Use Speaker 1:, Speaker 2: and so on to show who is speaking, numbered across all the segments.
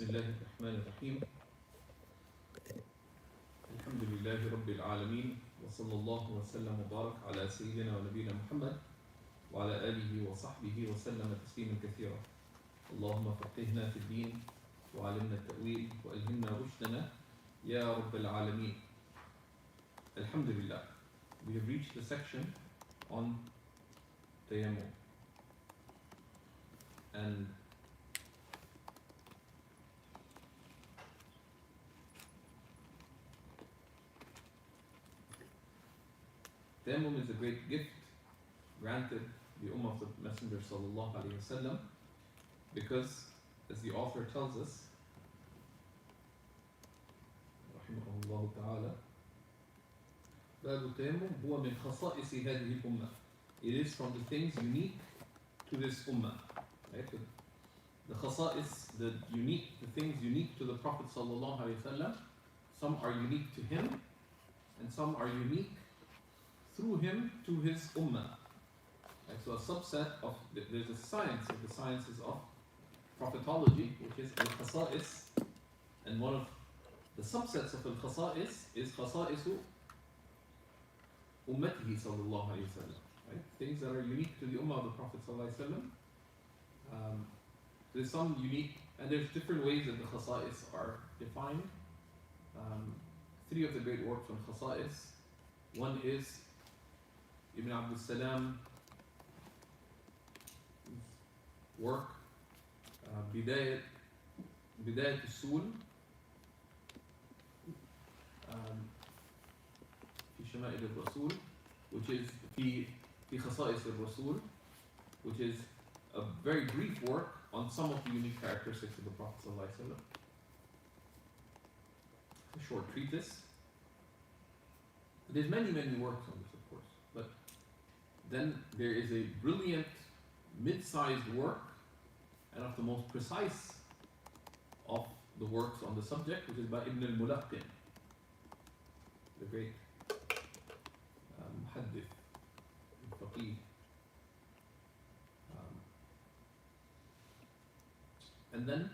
Speaker 1: بسم الله الرحمن الرحيم الحمد لله رب العالمين وصلى الله وسلم وبارك على سيدنا ونبينا محمد وعلى آله وصحبه وسلم تسليما كثيرا. اللهم فقهنا في الدين وعلمنا التأويل وألهمنا رشدنا يا رب العالمين. Alhamdulillah, we have reached the section on Tayammum, and Tayammum is a great gift granted the Ummah of the Messenger sallallahu alaihi wasallam, because, as the author tells us, rahimahullah ta'ala, باب التيمم هو من خصائص هذه الأمة. It is from the things unique to this ummah. Right? The khasa'is, the things unique to the Prophet sallallahu alaihi wasallam, some are unique to him, and some are unique through him to his ummah. Right? So a subset of, there's a science of the sciences of prophetology, which is al-khasa'is, and one of the subsets of al-khasa'is is khasa'isu ummatihi sallallahu alayhi wa sallam. Right? Things that are unique to the ummah of the Prophet sallallahu alayhi wa sallam. There's some unique, and there's different ways that the khasa'is are defined. Three of the great works on khasa'is. One is Ibn Abdul Salam work, Bidayat al-Sul, في شمائل الرسول, which is في خصائص الرسول, which is a very brief work on some of the unique characteristics of the Prophet sallallahu alaihi wasallam. A short treatise. There's many works on this, of course, but then there is a brilliant mid-sized work, and of the most precise of the works on the subject, which is by Ibn al-Mulaqqin, the great muhaddith, faqih. And then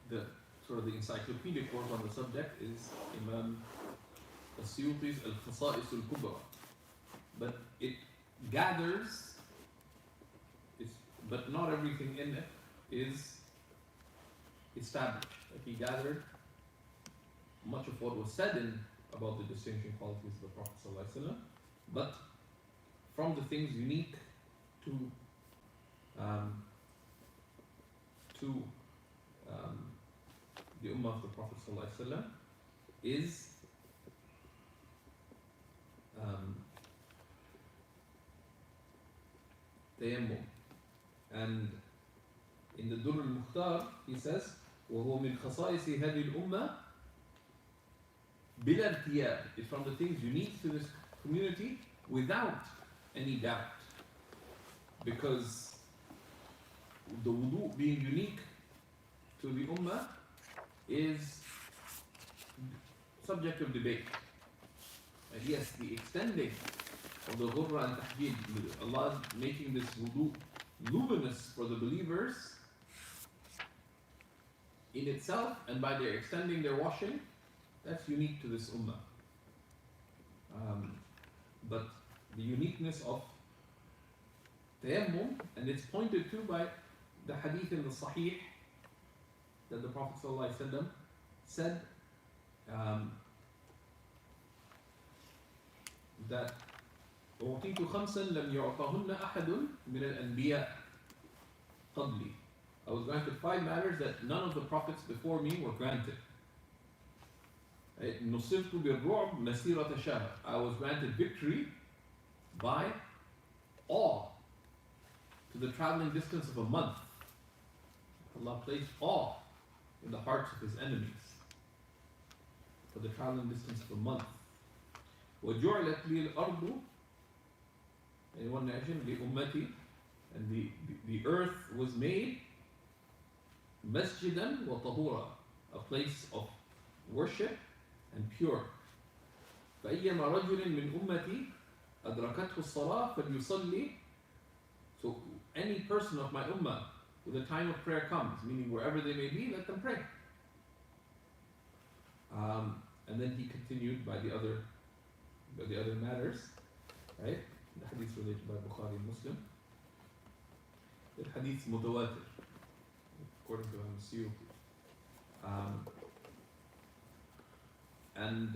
Speaker 1: the sort of the encyclopedic work on the subject is Imam al-Suyuti's al-Khasa'is al-Kubra. But it gathers, but not everything in it is established. Like he gathered much of what was said about the distinguishing qualities of the Prophet ﷺ, but from the things unique to the Ummah of the Prophet ﷺ is Tayammum. And in the Durr al-Mukhtar he says, وَهُوَ مِنْ خَصَائِصِ هَذِهِ الْأُمَّةِ بِلَا ارْتِيَابٍ. It's from the things unique to this community without any doubt. Because the wudu being unique to the ummah is subject of debate. And yes, the extending of the ghurra and tahjid, Allah making this wudu luminous for the believers in itself, and by their extending their washing, that's unique to this ummah. But the uniqueness of tayammum, and it's pointed to by the hadith in the Sahih that the Prophet ﷺ said that أُعْطِيتُ خَمْسًا لَمْ يُعْطَهُنَّ أَحَدٌ مِنَ الْأَنْبِيَاءِ قَبْلِي. I was granted 5 matters that none of the prophets before me were granted. نُصِرْتُ بِالرُّعْبِ مَسِيرَةَ شَهْرٍ. I was granted victory by awe to the traveling distance of a month. Allah placed awe in the hearts of His enemies for the traveling distance of a month. وَجُعْلَتْ لِي الْأَرْضُ, in one nation, لِأُمَّتِي, and the earth was made مَسْجِدًا وَطَهُورًا, a place of worship and pure. فَأَيَّمَا رَجُلٍ مِّنْ أُمَّتِي أَدْرَكَتْهُ الصَّلَاةُ فَلْيُصَلِّ. So any person of my ummah when the time of prayer comes, meaning wherever they may be, let them pray. And then he continued by the other matters, right? The hadith related by Bukhari and Muslim. The hadith mutawatir, according to Suyuti. And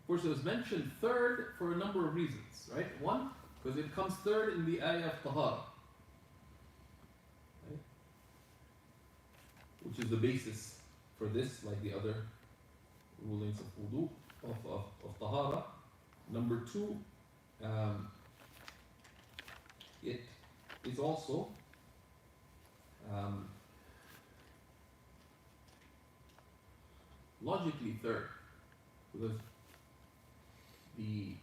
Speaker 1: of course, it was mentioned third for a number of reasons, right? One, because it comes third in the ayah of Tahara, right? Which is the basis for this, like the other rulings of wudu, of Tahara. Number two, it is also logically third, because the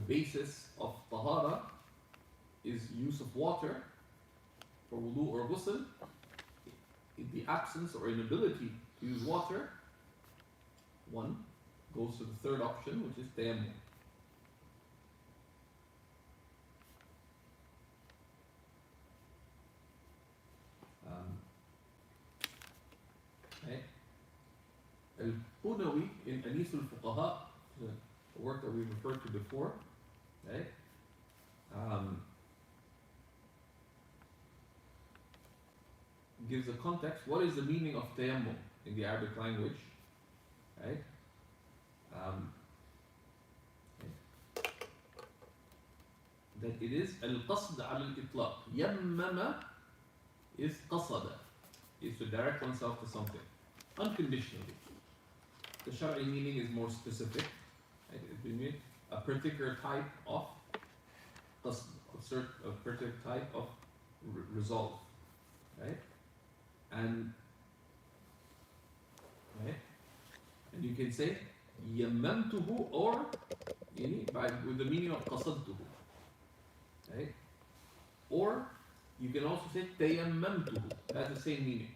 Speaker 1: basis of tahara is use of water for wudu or ghusl. In the absence or inability to use water, one goes to the third option, which is tayammum. Al-Qunawi in Anis al-Fuqaha, the work that we referred to before, right? Gives a context. What is the meaning of tayammum in the Arabic language, right? That it is al-qasd al-itlaq. Yammama is qasada, is to direct oneself to something unconditionally. The Shari meaning is more specific. Right? It means a particular type of qasd, a particular type of resolve, right? And you can say yammamtuhu, or with the meaning of qasadtuhu, right? Or you can also say tayammamtuhu. That's the same meaning.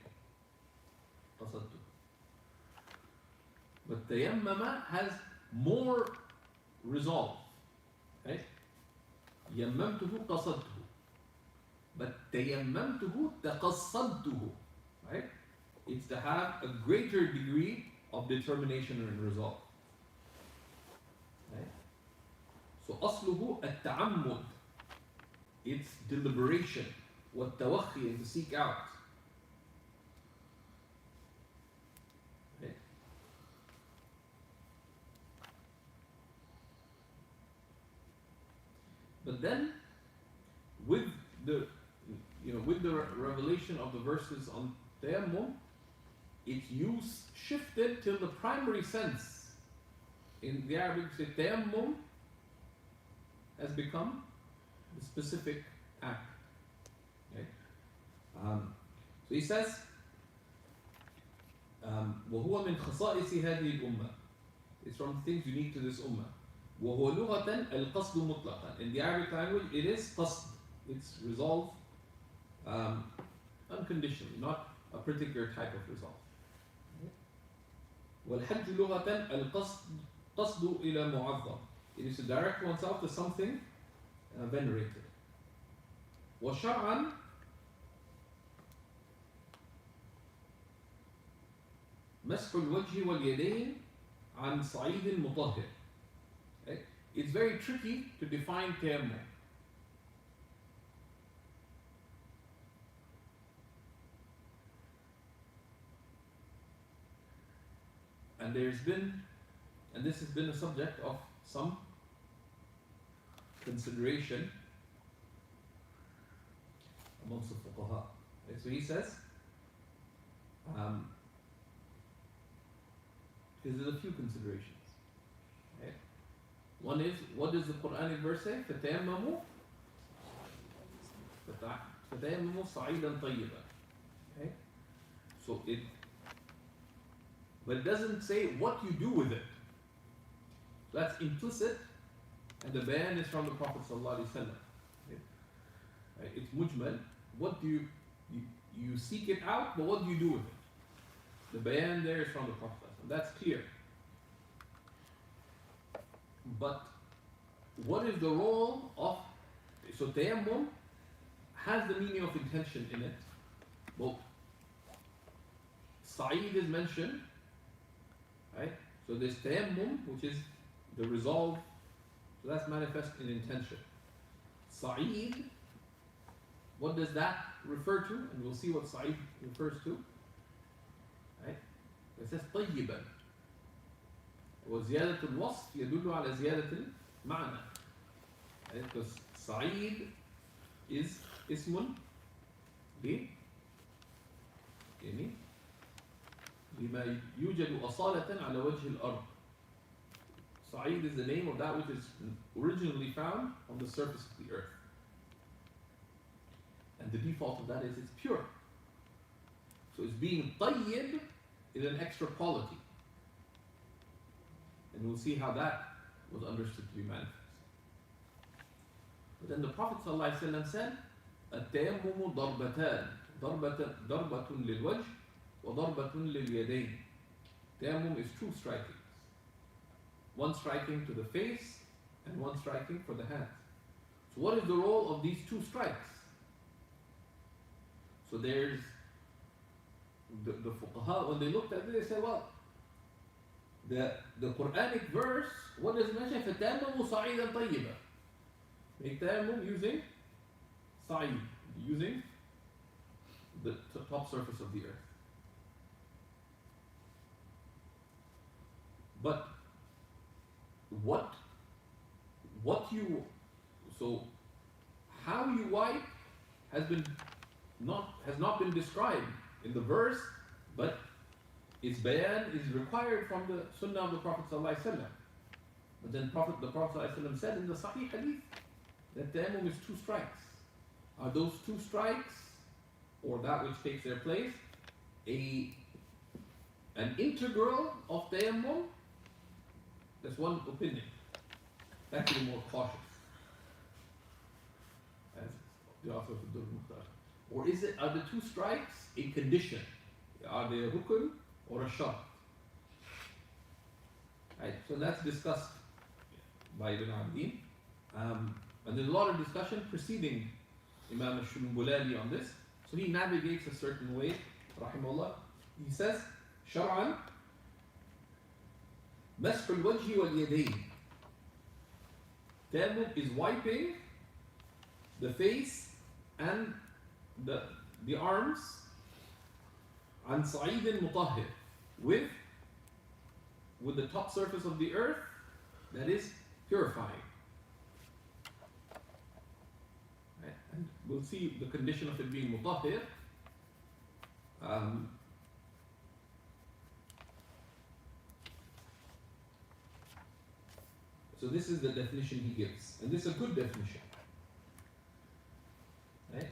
Speaker 1: Qasadtuhu. But tayammama has more resolve, right? Yammamtuhu qasadtuhu. But tayammamtuhu taqassadtuhu, right? It's to have a greater degree of determination and resolve. Right? So asluhu at-ta'ammud. It's deliberation. Wat-tawakhi, and to seek out. Right? But then, with the revelation of the verses on tayammum, its use shifted till the primary sense. In the Arabic, say tayammum has become the specific act. Okay? So he says, وَهُوَ مِنْ خَصَائِصِ هَذِهِ الْأُمَّةِ. It's from things unique to this ummah. وَهُوَ لُغَةً الْقَصْدُ مُطْلَقًا. In the Arabic language, it is qasd. It's resolve unconditionally, not a particular type of resolve. وَالْحَجُّ لُغَةً الْقَصْدُ إِلَى مُعَظَّمٍ. It is to direct oneself to something venerated. وَشَرْعًا مَسْحُ الْوَجْهِ وَالْيَدَيْنِ عَنْ صَعِيدٍ مُطَهِّرٍ. It's very tricky to define tayammum. And this has been a subject of some consideration amongst the fuqaha. So he says, because there's a few considerations. Right? One is, what does the Quranic verse say? فَتَيَمَّمُوا صَعِيدًا طَيِّبًا. Okay? So but it doesn't say what you do with it. That's implicit, and the bayan is from the Prophet ﷺ. Right? It's mujmal. What do you seek it out, but what do you do with it? The bayan there is from the Prophet ﷺ. That's clear. But what is the role of, so tayammum has the meaning of intention in it. Well, Sa'id is mentioned, right? So there's tayammum, which is the resolve, so that's manifest in intention. Sa'id, what does that refer to? And we'll see what Sa'id refers to. Right? It says طيبا. وزيادة الوصف يدل على زيادة المعنى. Right? Because Sa'id is اسم يعني لما يوجد أصالة على وجه الأرض. Sa'id is the name of that which is originally found on the surface of the earth. And the default of that is it's pure. So it's being tayyib is an extra quality. And we'll see how that was understood to be manifest. But then the Prophet ﷺ said, التيمم ضربتان ضربة للوجه وضربة لليدين. Tayammum is two strikings. One striking to the face and one striking for the hands. So what is the role of these two strikes? So there's the fuqaha, when they looked at it, they said, well, the Quranic verse, what does it mention? فَتَيَمَّمُوا صَعِيدًا طَيِّبًا. Make tayammum using sa'id, using the top surface of the earth. But how you wipe has not been described in the verse, but its bayan is required from the sunnah of the Prophet ﷺ. But then the Prophet ﷺ said in the Sahih Hadith that tayammum is two strikes. Are those two strikes, or that which takes their place, an integral of tayammum? That's one opinion. Actually more cautious, as the author of the Mukhtar. Or are the two strikes a condition? Are they a rukun or a shart? Right, so that's discussed by Ibn Abdin. And there's a lot of discussion preceding Imam al-Shumbulali on this. So he navigates a certain way, rahimahullah. He says, Shar'an, مسح الوجه واليدين. Tayammum is wiping the face and the arms عن صعيد مطهر, with the top surface of the earth that is purifying. Right? And we'll see the condition of it being mutahhir. So this is the definition he gives, and this is a good definition. Right?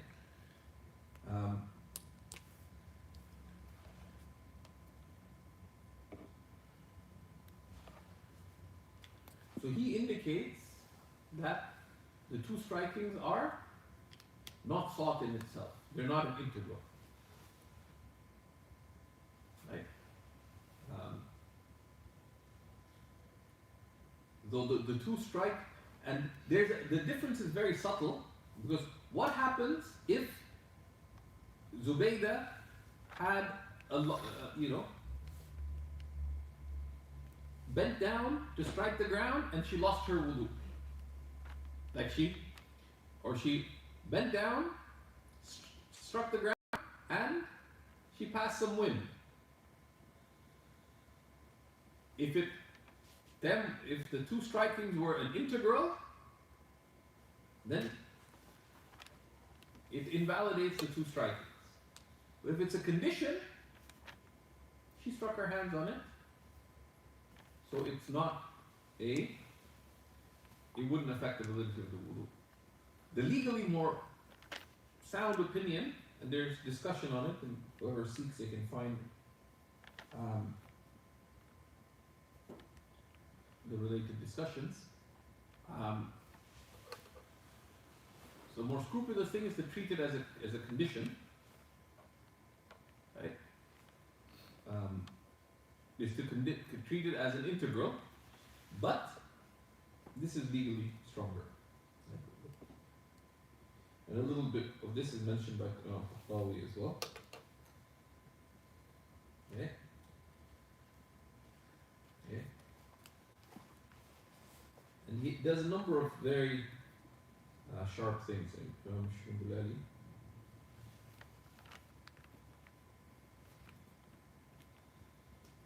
Speaker 1: So he indicates that the two strikings are not thought in itself. They're not an integral. Right? Though the two strike, and the difference is very subtle, because what happens if Zubaydah had bent down to strike the ground and she lost her wudu? Like she bent down, struck the ground, and she passed some wind. If the two strikings were an integral, then it invalidates the two strikings. But if it's a condition, she struck her hands on it, so it's not it wouldn't affect the validity of the wudu. The legally more sound opinion, and there's discussion on it, and whoever seeks they can find the related discussions. So the more scrupulous thing is to treat it as a condition, right? Is to treat it as an integral, but this is legally stronger. And a little bit of this is mentioned by Tahawi as well. Okay. Okay. And he does a number of very sharp things.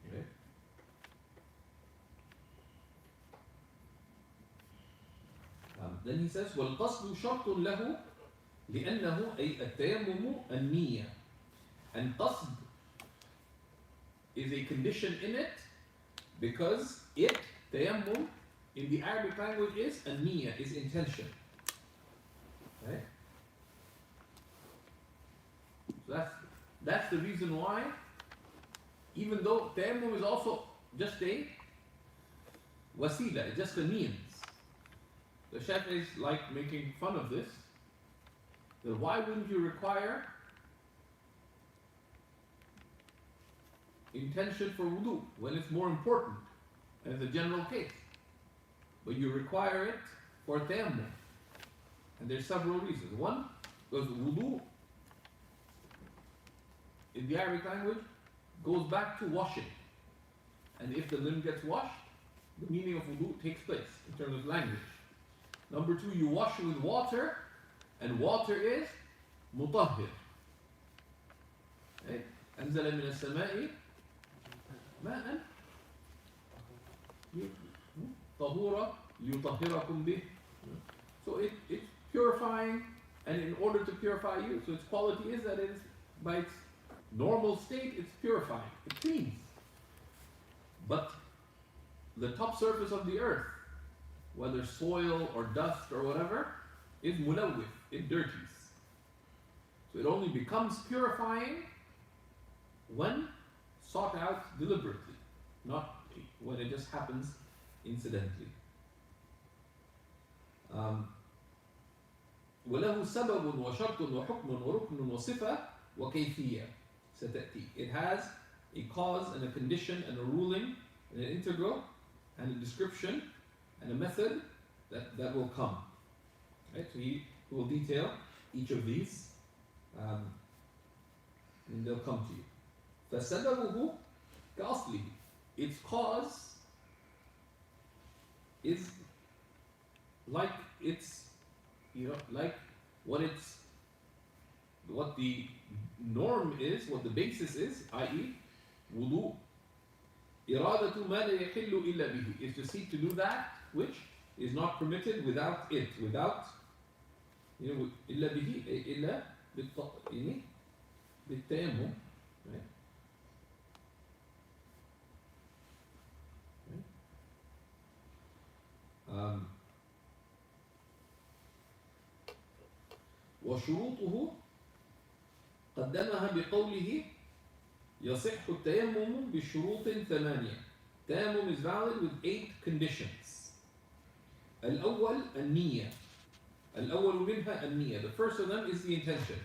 Speaker 1: Okay. Then he says, وَالْقَصْدُ شَرْطٌ لَهُ لأنه أي التيمم النية. And qasd is a condition in it because tayammum in the Arabic language is an-niyya, is intention. Right? So that's the reason why, even though tayammum is also just a wasila, it's just a means. The Shaykh is like making fun of this. Then why wouldn't you require intention for wudu when it's more important as a general case? But you require it for tayammum. And there's several reasons. One, because wudu in the Arabic language goes back to washing. And if the limb gets washed, the meaning of wudu takes place in terms of language. Number two, you wash with water, and water is mutahhir. Okay? أنزل من السماء ماء طهورا ليطهركم به. So it's purifying, and in order to purify you, so its quality is that it is, by its normal state, it's purifying, it cleans. But the top surface of the earth, whether soil or dust or whatever, is mulawwith, it dirties. So it only becomes purifying when sought out deliberately, not when it just happens incidentally. وله سبب وشرط وحكم وركن وصفة وكيفية ستأتي. It has a cause and a condition and a ruling and an integral and a description and a method that will come. Right? So he will detail each of these and they'll come to you. فسببه كأصله. Its cause is like its, like what the norm is, what the basis is, i.e. wudu. إرادة ما لا يحل إلا به, is to seek to do that which is not permitted without it, without إلا به, إلا بالتيمم. Right? وشروطه قدمها بقوله يصح التيمم بشروط 8. Tayammum is valid with 8 conditions. الأول النية. الأول منها النية. The first of them is the intention.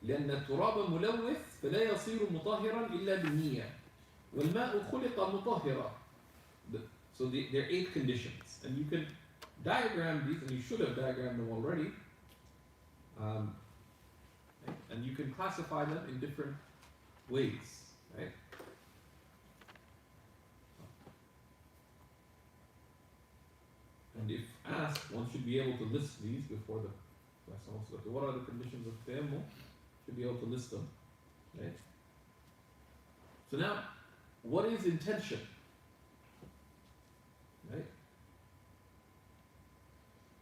Speaker 1: لأن التراب ملوث فلا يصير مطهرا إلا بالنية. والماء خلق مطهرا. So there are 8 conditions, and you can diagram these, and you should have diagrammed them already. And you can classify them in different ways, right? And if asked, one should be able to list these before the class. Also, what are the conditions of tayammum? Should be able to list them, right? So now, what is intention? Right?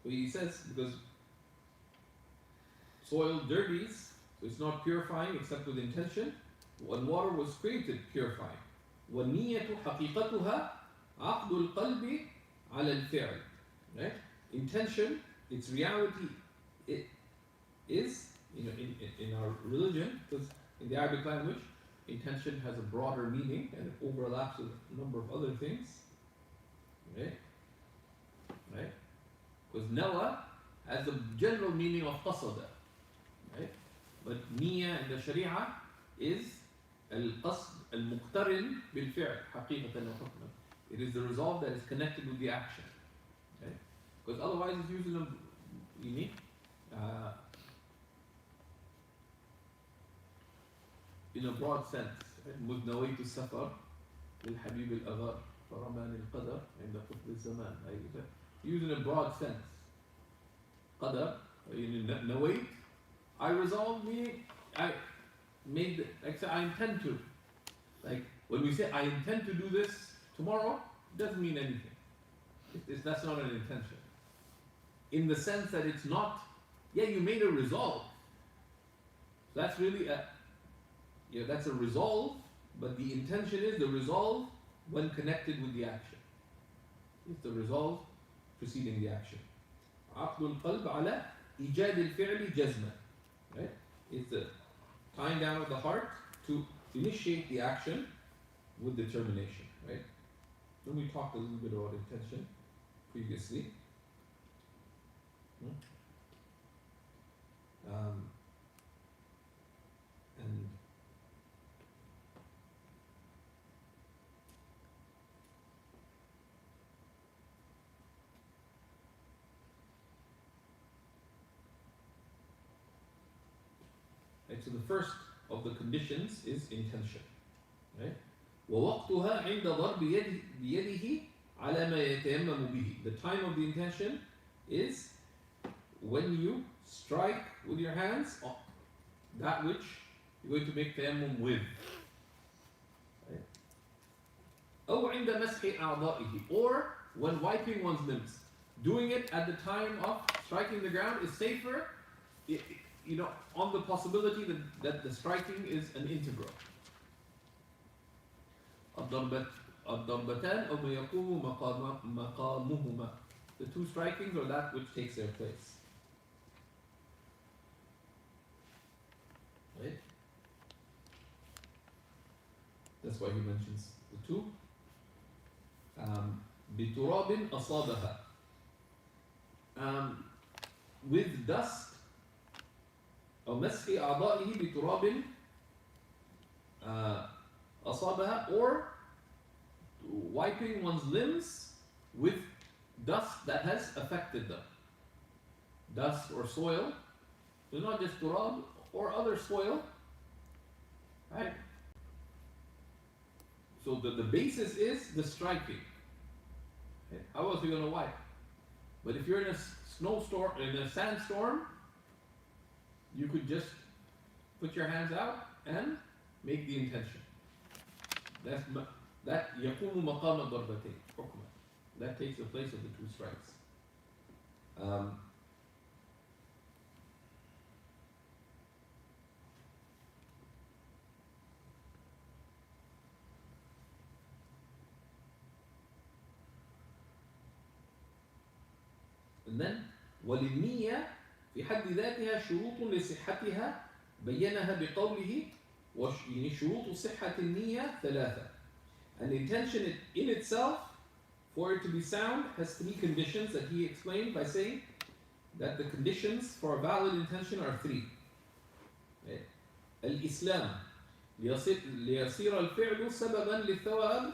Speaker 1: So he says, because soil dirties, so it's not purifying except with intention. When water was created, purifying. وَالنِّيَّةُ حَقِيقَتُهَا عَقْدُ الْقَلْبِ عَلَى الْفِعْلِ. Right? Intention, its reality, it is, in our religion, because in the Arabic language, intention has a broader meaning and it overlaps with a number of other things. Right? Right? Because nawa has the general meaning of qasada. Right? But niyyah in the sharia is al-qasd al-muqtarin bil-fi'l haqiqatan wa hukman. It is the resolve that is connected with the action. Okay? Because otherwise it's using them, in a broad sense. مذ نويت السفر للحبيب الأغار فرماني القدر عند قطب الزمان. Used in a broad sense. قدر, نويت, I resolved, meaning I made, like I intend to. Like when we say I intend to do this tomorrow, it doesn't mean anything. That's not an intention. In the sense that it's not, you made a resolve. That's really that's a resolve, but the intention is the resolve when connected with the action. It's the resolve preceding the action. عقد القلب على إيجاد الفعل جزما. Right? It's the tying down of the heart to initiate the action with determination. Right? Then we talked a little bit about intention previously. And so the first of the conditions is intention. Right? ووقتها عند ضرب بيده على ما يتيمم به. The time of the intention is when you strike with your hands on that which you're going to make tayammum with. Right? أو عند مسح أعضائه, or when wiping one's limbs. Doing it at the time of striking the ground is safer, on the possibility that the striking is an integral. الضربتان أو ما يقوم مقامهما. The two strikings are that which takes their place. Right? That's why he mentions the two. بتراب أصابها. With dust, أو مسح أعضائه بتراب أصابها, or wiping one's limbs with dust that has affected them. Dust or soil. So not just turab or other soil. Right? So the basis is the striking. Okay? How else are you going to wipe? But if you're in a snowstorm, in a sandstorm, you could just put your hands out and make the intention. That يقوم مقام الضربتين حكما. That takes the place of the two strikes. And then وللنية في حد ذاتها شروط لصحتها بينها بقوله شروط صحة النية ثلاثة. An intention in itself, for it to be sound, has three conditions that he explained by saying that the conditions for a valid intention are three. الإسلام ليصير الفعل سببا للثواب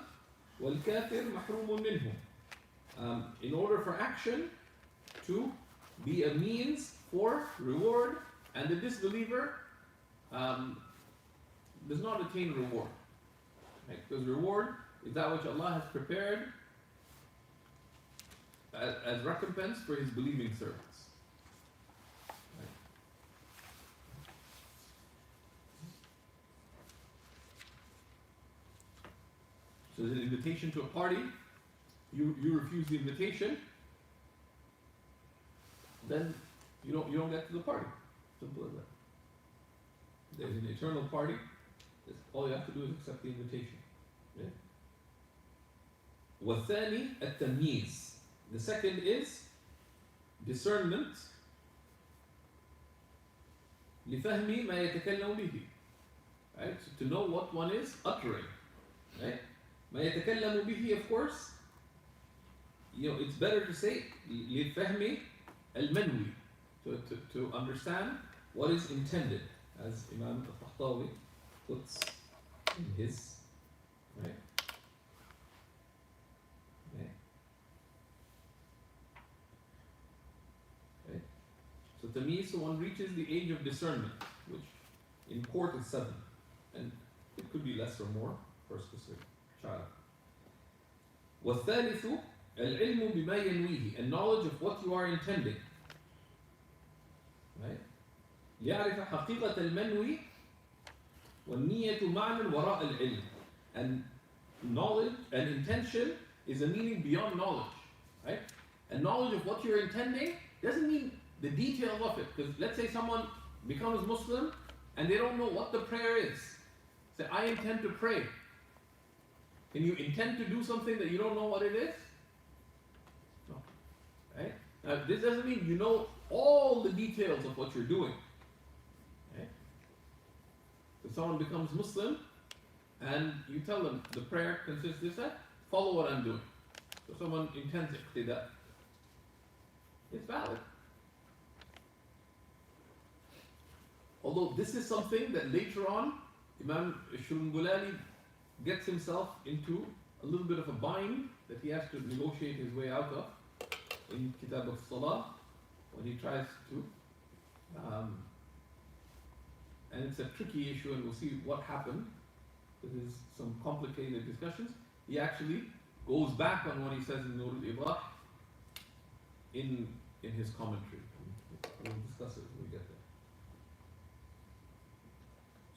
Speaker 1: والكافر محروم منه. In order for action to be a means for reward, and the disbeliever does not attain reward. Right? Because reward is that which Allah has prepared as recompense for His believing servants. Right? So there's an invitation to a party, you refuse the invitation, then you don't get to the party. Simple as that. There's an eternal party. All you have to do is accept the invitation. Yeah? والثاني التمييز. The second is discernment. لفهم ما يتكلم به. Right? So to know what one is uttering. Right? ما يتكلم به, of course, it's better to say لفهم المنوي, to understand what is intended, as Imam al-Tahtawi puts in his, right? So tamyiz, so one reaches the age of discernment, which in court is 7. And it could be less or more for a specific child. والثالث العلم بما ينويه, and knowledge of what you are intending. Right? ليعرف حقيقة المنوي والنية معنى وراء العلم. And knowledge and intention is a meaning beyond knowledge. Right? And knowledge of what you're intending doesn't mean the details of it. Because let's say someone becomes Muslim and they don't know what the prayer is. Say, I intend to pray. Can you intend to do something that you don't know what it is? No. Right? Now, this doesn't mean you know all the details of what you're doing. Right? So someone becomes Muslim and you tell them the prayer consists of this, follow what I'm doing. So someone intends iqtida. It's valid. Although this is something that later on Imam Shulungulani gets himself into a little bit of a bind that he has to negotiate his way out of in Kitab al-Salah when he tries to. And it's a tricky issue, and we'll see what happened. There's some complicated discussions. He actually goes back on what he says in Nur al-Idah in his commentary. We'll discuss it when we get there.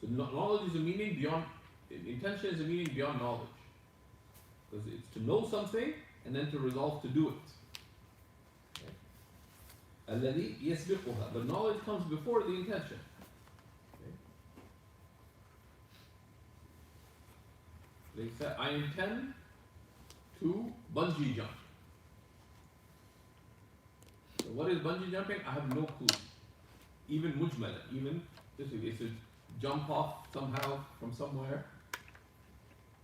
Speaker 1: So knowledge is a meaning beyond, intention is a meaning beyond knowledge. Because it's to know something and then to resolve to do it. الذي يسبقها. But knowledge comes before the intention. They say, I intend to bungee jump. So what is bungee jumping? I have no clue. Even mujmala, even this is to jump off somehow from somewhere,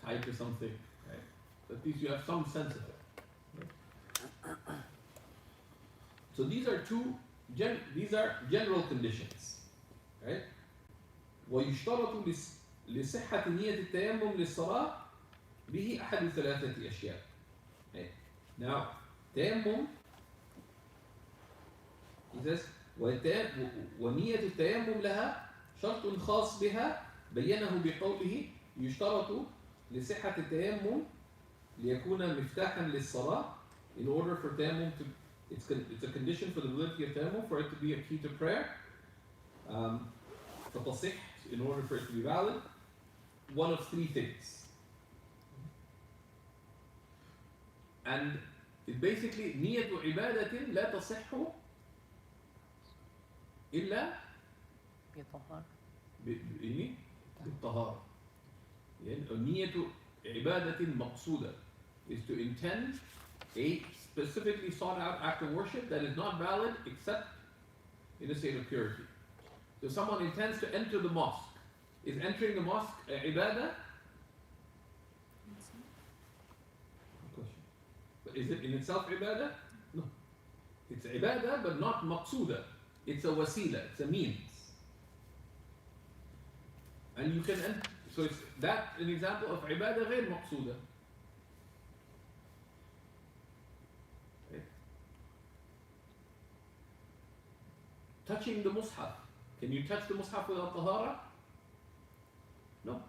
Speaker 1: tied to something, right? So at least you have some sense of it. Right? So these are general conditions, right? ويشترط لصحة نية التيمم للصلاة به أحد 3 أشياء. Okay. Now, تيمم, he says, ونية التيمم لها شرط خاص بها بينه بقوله يشترط لصحة التيمم ليكون مفتاحا للصلاة. In order for تيمم to, it's a condition for the validity of تيمم, for it to be a key to prayer. فتصح, in order for it to be valid, one of 3 things. And it's basically نية عبادة لا تصح إلا بالطهارة. نية عبادة مقصودة is to intend a specifically sought out act of worship that is not valid except in a state of purity. So someone intends to enter the mosque. Is entering the mosque ibadah? But is it in itself ibadah? No. It's ibadah, but not maqsuda. It's a wasila, it's a means. And you can so it's that an example of ibadah غير maqsuda. Okay. Touching the mushaf. Can you touch the mushaf without tahara? No.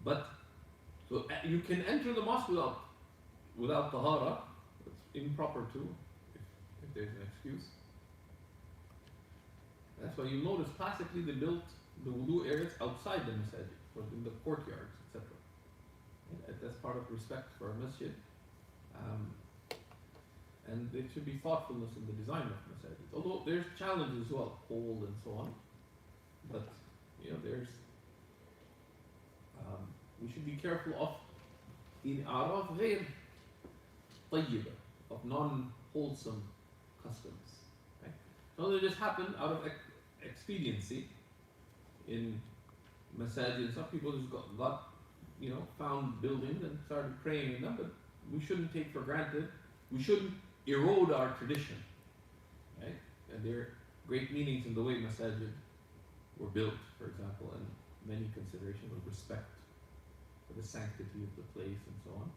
Speaker 1: But so you can enter the mosque without tahara. It's improper too, if there's an excuse. That's why you notice classically they built the wudu areas outside the masjid, or in the courtyards, etc. That's part of respect for a masjid. And there should be thoughtfulness in the design of masjid. Although there's challenges as well, cold and so on. But there's we should be careful of in a'raf غير طيبة, of non-wholesome customs. Right? Now they just happen out of expediency in masajid. Some people just got found buildings and started praying in them, but we shouldn't take for granted. We shouldn't erode our tradition. Right? And there are great meanings in the way masajid were built, for example, and many considerations of respect for the sanctity of the place and so on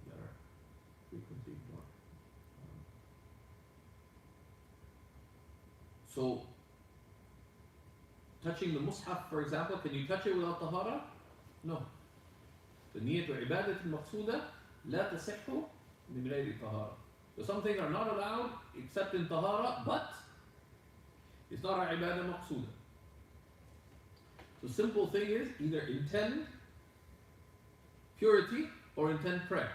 Speaker 1: that are frequently ignored. So, touching the mushaf, for example, can you touch it without tahara? No. فنية عبادة المقصودة لا تصح من غير طهارة. So some things are not allowed except in tahara, but it's not a ibadah maqsuda. The simple thing is either intend purity or intend prayer.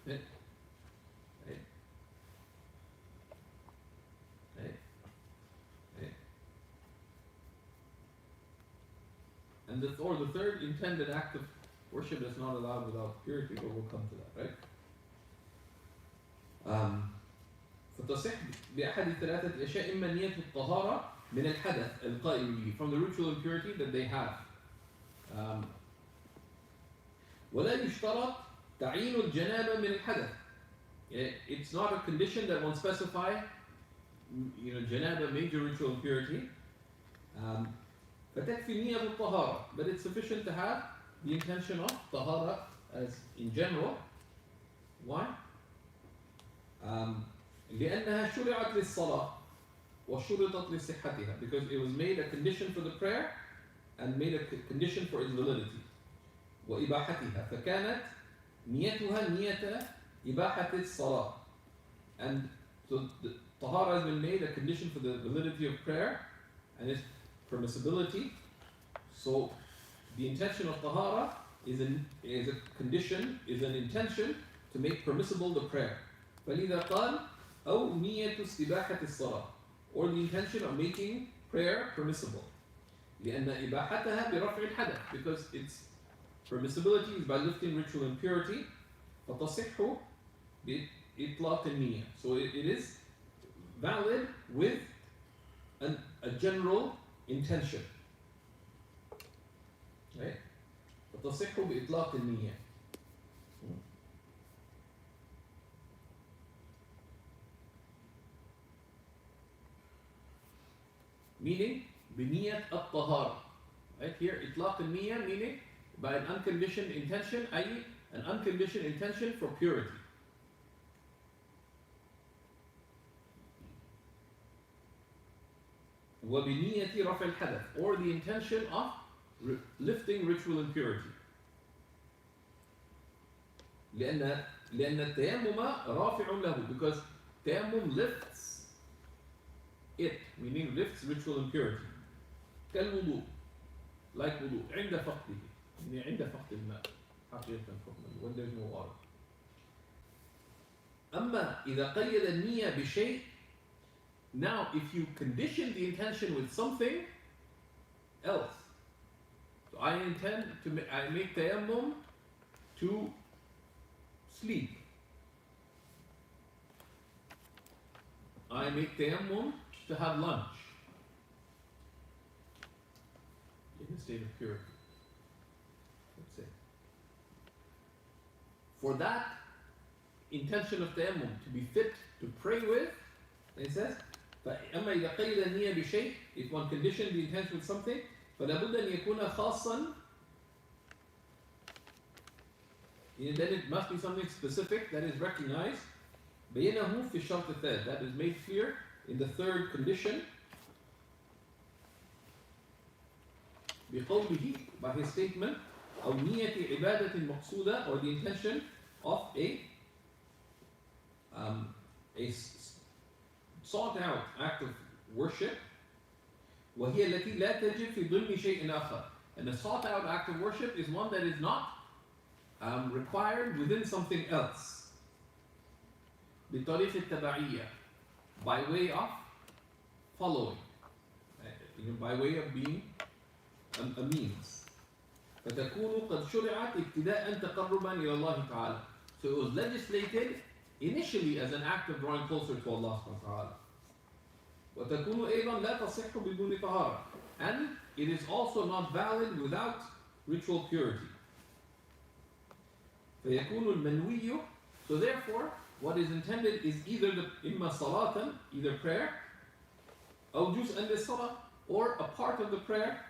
Speaker 1: Right? Right? Right? Right? And the third, intend an act of worship that's not allowed without purity, but we'll come to that, right? فتصح بأحد ثلاثة أشياء إما نية الطهارة من الحدث القائم به, from the ritual impurity that they have. ولا يشترط تعيين الجنابة من الحدث. It's not a condition that one specify, janaba, major ritual impurity. فتكفي نية الطهارة, but it's sufficient to have the intention of طهارة as in general. Why? لأنها شرعت للصلاة وشرطت لصحتها, because it was made a condition for the prayer and made a condition for its validity. وإباحتها, فكانت نيتها نية إباحة الصلاة, and so the طهارة has been made a condition for the validity of prayer and its permissibility. So the intention of طهارة is a condition, is an intention to make permissible the prayer. فلذا قال أو نية استباحة الصلاة, or the intention of making prayer permissible. لأن إباحتها برفع الحدث, because its permissibility is by lifting ritual impurity. فتصح بإطلاق النية. So it is valid with a general intention. Right? فتصح بإطلاق النية. Meaning بنية الطهارة. Right here, إطلاق النية meaning by an unconditioned intention, i.e. an unconditioned intention for purity. وبنية رفع الحدث, or the intention of lifting ritual impurity. لأن التيمم رافع له, because tayammum lifts it, meaning lifts ritual impurity. كالوضوء, like wudu, عند فقده, عند فقد الماء, حقيقة حكما, when there's no water. أما إذا قيد النية بشيء, now if you condition the intention with something else, so I intend to I make tayammum to sleep. I make tayammum to have lunch in a state of purity. Let's say. For that intention of tayammum to be fit to pray with, it says, فأما إذا قيد النية بشيء, if one conditioned the intention with something, فلا بد أن يكون خاصا, then it must be something specific that is recognized. بينه في الشرط الثالث, that is made clear in the third condition. بقوله, by his statement, أو نية عبادة مقصودة, or the intention of a sought out act of worship. وهي التي لا تجب في ضمن شيء آخر. And a sought out act of worship is one that is not required within something else. بطريق التبعية, by way of following, by way of being a means. فتكون قد شرعت ابتداء تقربا إلى الله تعالى. So it was legislated initially as an act of drawing closer to Allah subhanahu wa ta'ala. وتكون أيضا لا تصح بدون طهارة, and it is also not valid without ritual purity. فيكون المنوي, so therefore what is intended is either إما صلاة, either prayer, أو جزءا للصلاة, or a part of the prayer.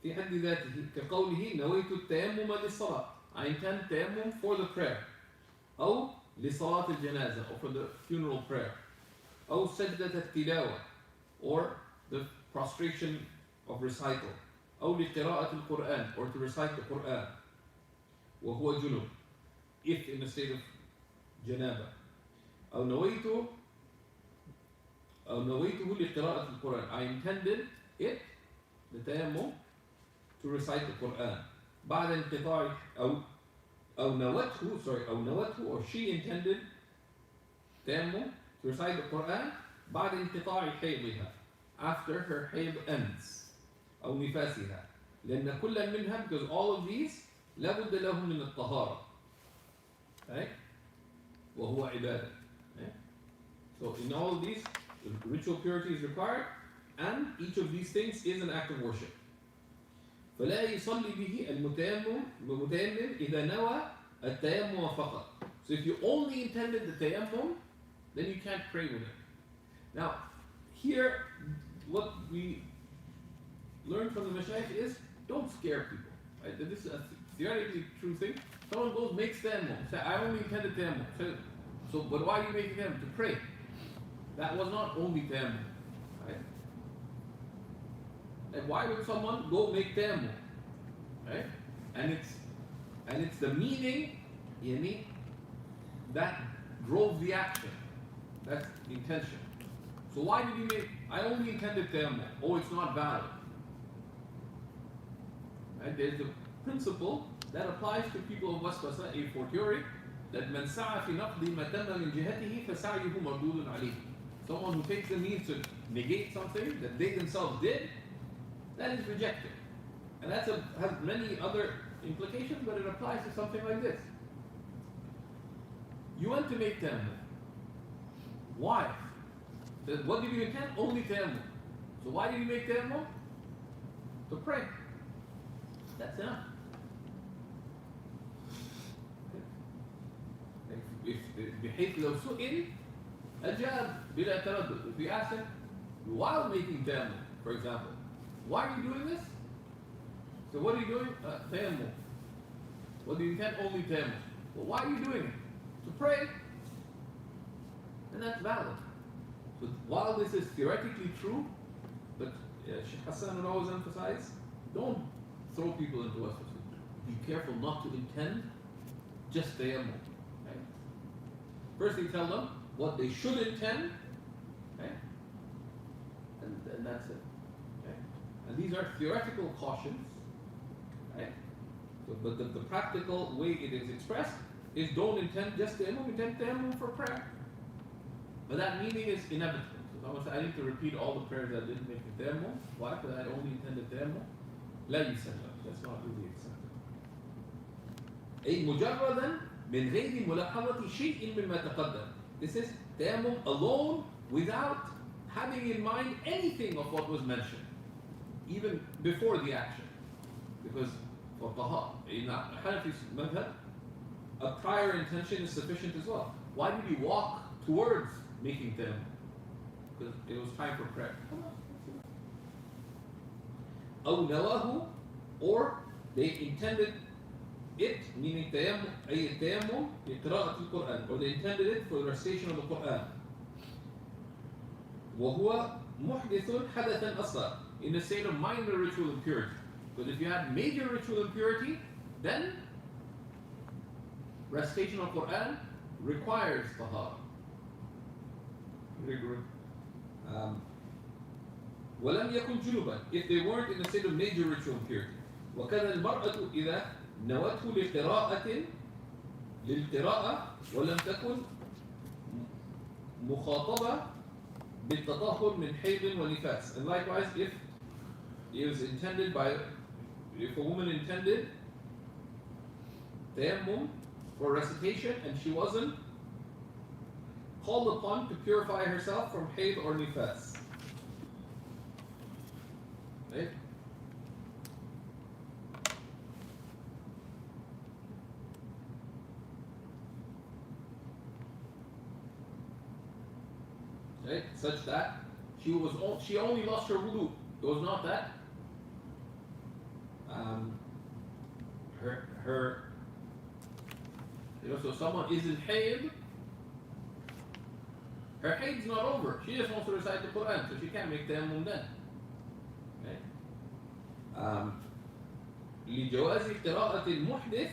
Speaker 1: في حد ذاته كقوله نويت التيمم للصلاة, I intend tayammum for the prayer, أو لصلاة الجنازة, or for the funeral prayer. أو سجدة التلاوة, or the prostration of recital, أو لقراءة القرآن, or to recite the Quran, وهو جنوب, if in a state of janaba, أو نويته لقراءة القرآن, I intended it, the tayammum, to recite the Quran. بعد انقطاع أو نوته, or she intended tayammum to recite the Quran بعد انقطاع حيضها, after her hayd ends, أو نفاسها, لأن كل منها, because all of these لابد لهم من الطهارة, right? وهو عبادة, right? So in all of these, ritual purity is required, and each of these things is an act of worship. فلا يصلي به المتيمم إذا نوى التيمم فقط. So if you only intended the tayammum, then you can't pray with it. Now, here, what we learn from the Mashaykh is, don't scare people. Right? This is a theoretically true thing. Someone goes, makes tayammum. Say, I only intended tayammum. So, but why do you make tayammum? To pray. That was not only tayammum. Right? And why would someone go make tayammum? Right? And it's the meaning, that drove the action. That's the intention. So why did you make, I only intended tayammum. Oh, it's not valid. Right? There's a principle that applies to people of waswasa, a fortiori, that man sa'a fi naqdi ma tamma min jihatihi fa sa'yuhu mardudun alayhi. Someone who takes the means to negate something that they themselves did, that is rejected. And that has many other implications, but it applies to something like this. You went to make tayammum. Why? What did you intend? Only tayammum. So why did you make tayammum? To pray. That's enough. بحيث لو سئل أجاب بلا تردد. If you ask him while making tayammum, for example, why are you doing this? So what are you doing? Tayammum. What do you intend? Only tayammum. Well, why are you doing it? To pray. And that's valid. So while this is theoretically true, but Shaykh Hassan would always emphasize, don't throw people into waswasa. Be careful not to intend just tayammum. Right? First you tell them what they should intend, right? And that's it. Okay? And these are theoretical cautions, right? So, but the practical way it is expressed is don't intend just tayammum, intend tayammum for prayer. But that meaning is inevitable. So someone said, I need to repeat all the prayers I didn't make the tayammum. Why? Because I only intended tayammum. لا يسلم. That's not really accepted. أي مجردا من غير ملاحظة شيء مما تقدم. This is tayammum alone without having in mind anything of what was mentioned, even before the action. Because for in Hanafi's madhab, a prior intention is sufficient as well. Why did he walk towards making tayammum? Because it was time for prayer. أو نواه, or they intended it, meaning tayammum, أي tayammum لقراءة القرآن, or they intended it for the recitation of the Quran. وهو محدث حدثا أصغر, in a state of minor ritual impurity. Because if you had major ritual impurity, then recitation of Quran requires tahara. ولم يكن جنبا, if they weren't in a state of major ritual impurity. وكذا المرأة إذا نوته للقراءة ولم تكن مخاطبة بالتطهر من حيض ونفاس. And likewise, if it was intended if a woman intended tayammum for recitation and she wasn't called upon to purify herself from hayd or nifas. Right? Right? Such that she only lost her wudu. It was not that so someone is in hayd, her haid's not over. She just wants to recite the Quran, so she can't make tayammum then. Okay? لجواز قراءة المحدث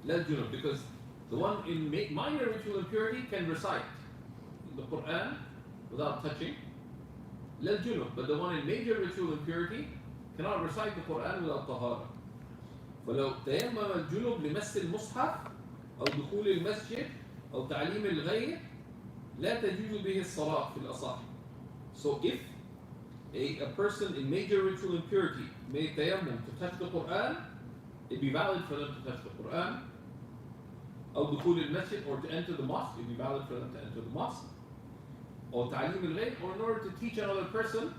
Speaker 1: لا الجنوب, because the one in minor ritual impurity can recite the Quran without touching, لا الجنوب, but the one in major ritual impurity cannot recite the Quran without طهارة. فلو تيمم الجنوب لمس المصحف أو دخول المسجد أو تعليم الغير لا تجوز به الصلاة في الأصح. So if a person in major ritual impurity made tayammum to touch the Quran, it'd be valid for them to touch the Quran. أو دخول المسجد, or to enter the mosque, it'd be valid for them to enter the mosque. Or تعليم الغير, or in order to teach another person,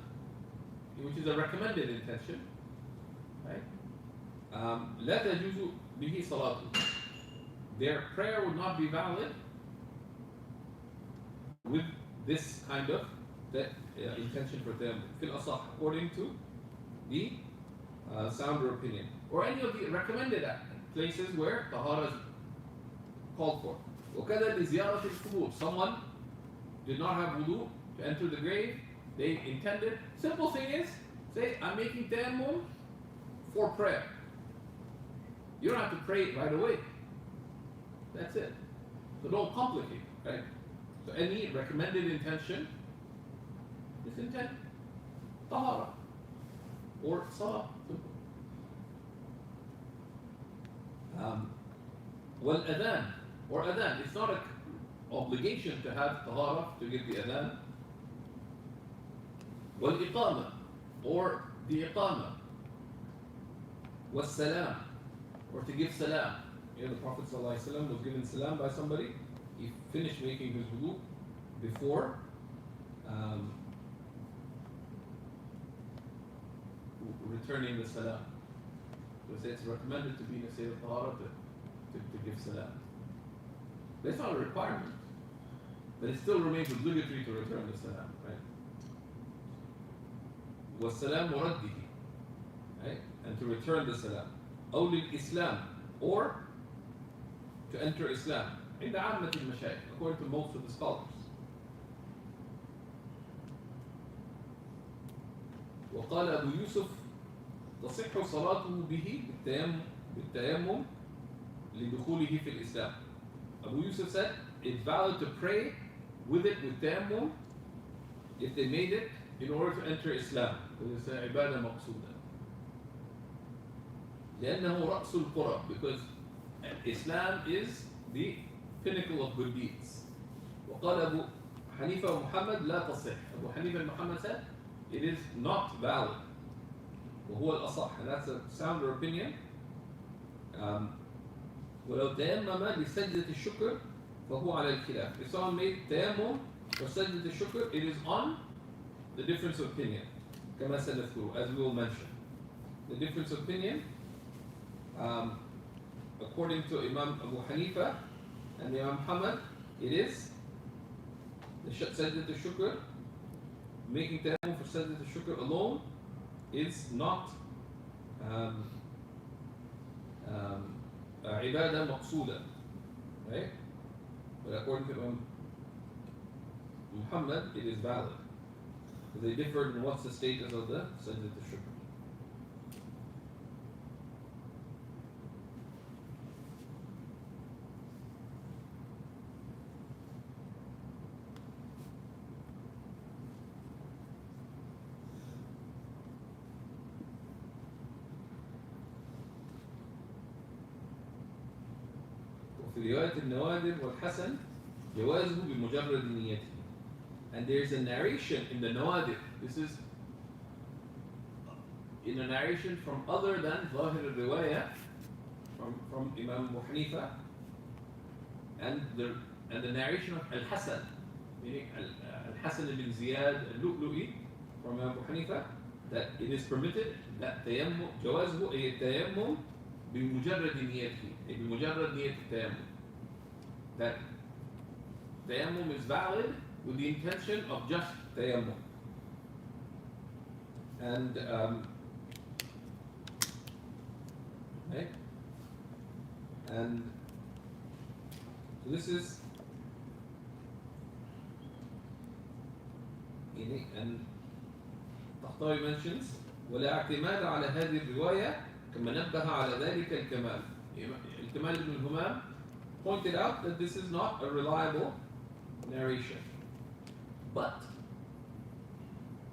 Speaker 1: which is a recommended intention, right? لا تجوز به صلاته. Their prayer would not be valid with this kind of intention for them, fil asah, according to the sounder opinion, or any of the recommended places where tahara is called for. وكذا لزيارة القبور. Someone did not have wudu to enter the grave. They intended. Simple thing is, say, I'm making tayammum for prayer. You don't have to pray right away. That's it. So don't complicate, right? So any recommended intention is intent, tahara, or salah. Well, adhan, or adhan. It's not an obligation to have tahara to give the adhan. Well, iqama, or the iqama. Was salam, or to give salam. You know, the Prophet ﷺ was given salam by somebody. He finished making his wudu before returning the salam. So it's recommended to be in a state of tahara to give salam. But it's not a requirement. But it still remains obligatory to return the salam, right? وَالسَّلَامُ رَدِّهِ, right? And to return the salam. أو للإسلام, or to enter Islam. عند عامة المشايخ, according to most of the scholars. وقال أبو يوسف تصح صلاته به بالتيمم لدخوله في الإسلام. Abu Yusuf said it's valid to pray with it with tayammum if they made it in order to enter Islam. It's a عبادة مقصودة. لأنه رأس القرب, because Islam is the pinnacle of good deeds. وقال أبو حنيفة ومحمد لا تصح. Abu Hanifa and Muhammad said it is not valid. وهو الأصح, and that's a sounder opinion. ولو تيمم لسجدة الشكر فهو على الخلاف. If someone made tayammum for سجدة الشكر, it is on the difference of opinion. كما سنذكر, as we will mention. The difference of opinion, according to Imam Abu Hanifa and Imam Muhammad, it is the Sajdat al-Shukr, making tayammum for Sajdat al-Shukr alone is not ibadah maqsuda, right? But according to Imam Muhammad, it is valid. So they differed in what's the status of the Sajdat al-Shukr. في رواية النوادر والحسن جوازه بمجرد نيته. And there's a narration in the Nawadir. This is in a narration from other than Zahir al-Riwayah, from Imam Abu Hanifa, and the narration of Al-Hasan, meaning Al-Hasan ibn Ziyad al-Lu'lu'i from Imam Abu Hanifa, that it is permitted that tayammum, جوازه أي التيمم بمجرد نيته, بمجرد نية التيمم. That tayammum is valid with the intention of just tayammum. And okay? And so this is and Takhtawi mentions ولا اعتماد على هذه الرواية كما نبه على ذلك الكمال. الكمال ibn al-Humam pointed out that this is not a reliable narration. But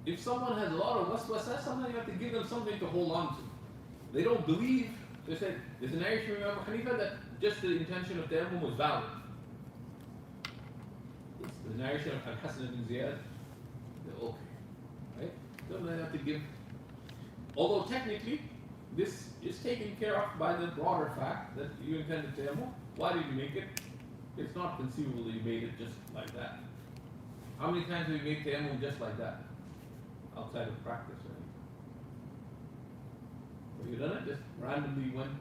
Speaker 1: if someone has a lot of waswasa, sometimes you have to give them something to hold on to. They don't believe, they said, there's a narration from Abu Hanifa that just the intention of Tayammum was valid. It's the narration of Al-Hasan ibn Ziyad, they're okay. Right? Don't they have to give. Although technically, this is taken care of by the broader fact that you intended Tayammum. Why did you make it? It's not conceivable that you made it just like that. How many times have you made Tayammum just like that? Outside of practice, right? Have you done it? Just randomly went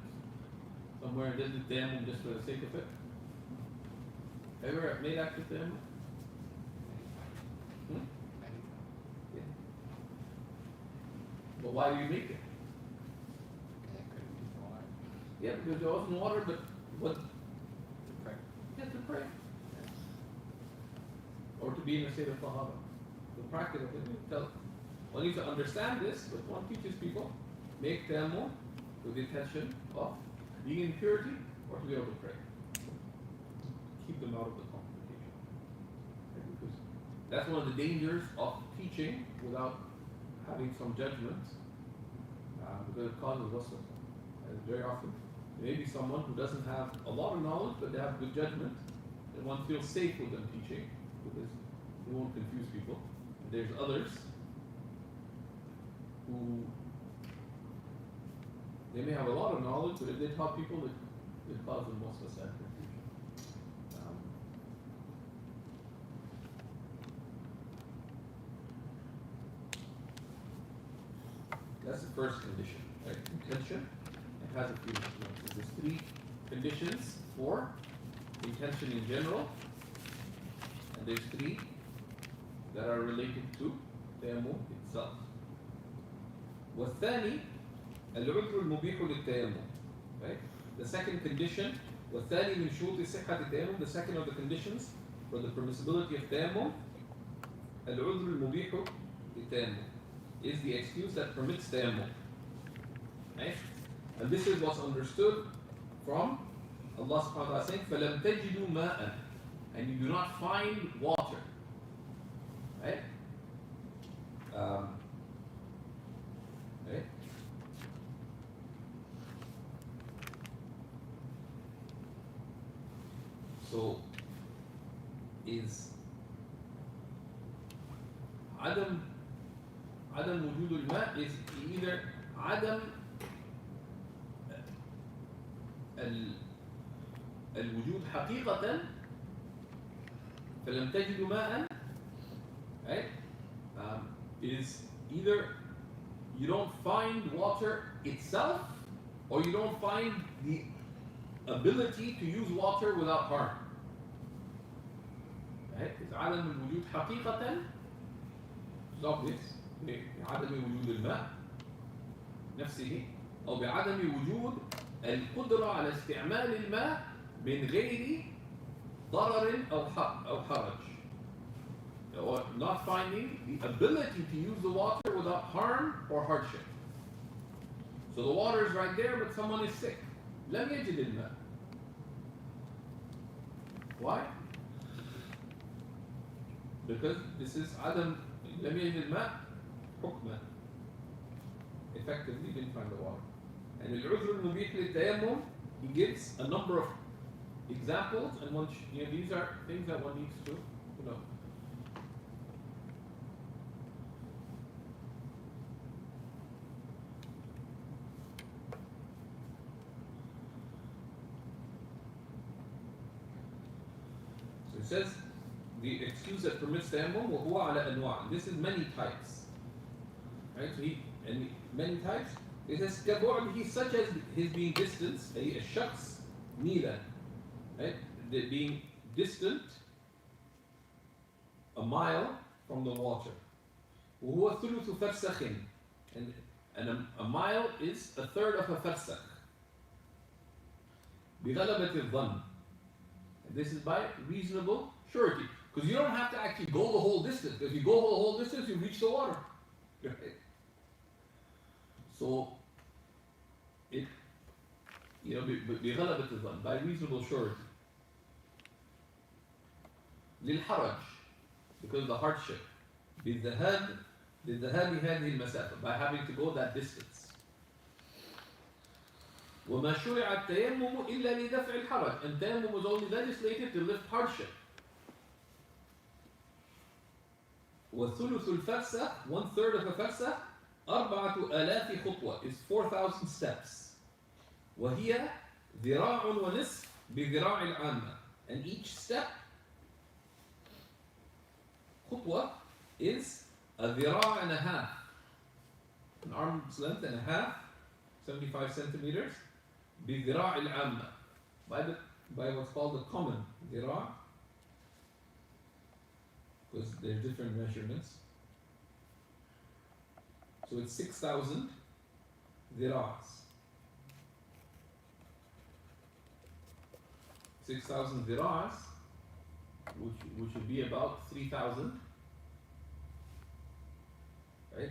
Speaker 1: somewhere and did the Tayammum just for the sake of it? Ever made active Tayammum? Yeah. But why do you make it? Yeah, because there wasn't water, but what? You have to pray. Or to be in a state of tahara. The practice of it. One needs to understand this, but one teaches people, make tayammum with the intention of being in purity or to be able to pray. Keep them out of the complication. Because that's one of the dangers of teaching without having some judgment, because it causes waswasa. And very often, maybe someone who doesn't have a lot of knowledge, but they have good judgment, and one feels safe with them teaching, because they won't confuse people. And there's others who, they may have a lot of knowledge, but if they taught people, it causes them waswasa and confusion. That's the first condition, right? Intention. It has a few conditions. There's 3 conditions for intention in general, and there's 3 that are related to tayammum itself. والثاني العذر المبيح للتيمم. Right? The second condition, والثاني من شروط صحة التيمم, the second of the conditions for the permissibility of tayammum, العذر المبيح للتيمم, is the excuse that permits tayammum. Right? And this is what's understood from Allah subhanahu wa ta'ala saying, فَلَمْ تَجِدُوا مَاءً, and you do not find water. Right? Right? So, is عدم وجود الماء is either عدم الوجود حقيقة فلم تجدوا ماء, right? Is either you don't find water itself, or you don't find the ability to use water without harm. Right? It's عدم الوجود حقيقة. It's obvious. بعدم وجود الماء نفسه، أو بعدم وجود القدرة على استعمال الماء من غير ضرر أو حرج. Or not finding the ability to use the water without harm or hardship. So the water is right there, but someone is sick. لم يجد الماء. Why? Because this is عدم لم يجد الماء حكما. Effectively didn't find the water. And العذر المبيح للتيمم, he gives a number of examples, and one, these are things that one needs to, know. So it says the excuse that permits tayammum وهو على أنواع. This is many types. Right? So many types. It says كبعده, such as his being distant, أي الشخص ميلا, right? Being distant a mile from the water. وهو ثلث فرسخ, and a mile is a third of a farsakh. بغلبة الظن. And this is by reasonable surety. Because you don't have to actually go the whole distance. If you go the whole distance, you reach the water. Right? So, it, بغلبة الظن, by reasonable surety. للحرج, because of the hardship. بالذهاب هذه المسافة, by having to go that distance. وما شرع التيمم إلا لدفع الحرج, and tayammum was only legislated to lift hardship. وثلث الفرسة, 1/3 of a فرسة, 4000 خطوة, is 4,000 steps. وهي ذراع ونصف بذراع العامة, and each step, خطوة, is a ذراع and a half, an arm's length and a half, 75 centimeters, بذراع العامة, by what's called the common ذراع, because there's different measurements. So it's 6,000 ذراعs. 6,000 ذراعs, which would be about 3,000, right?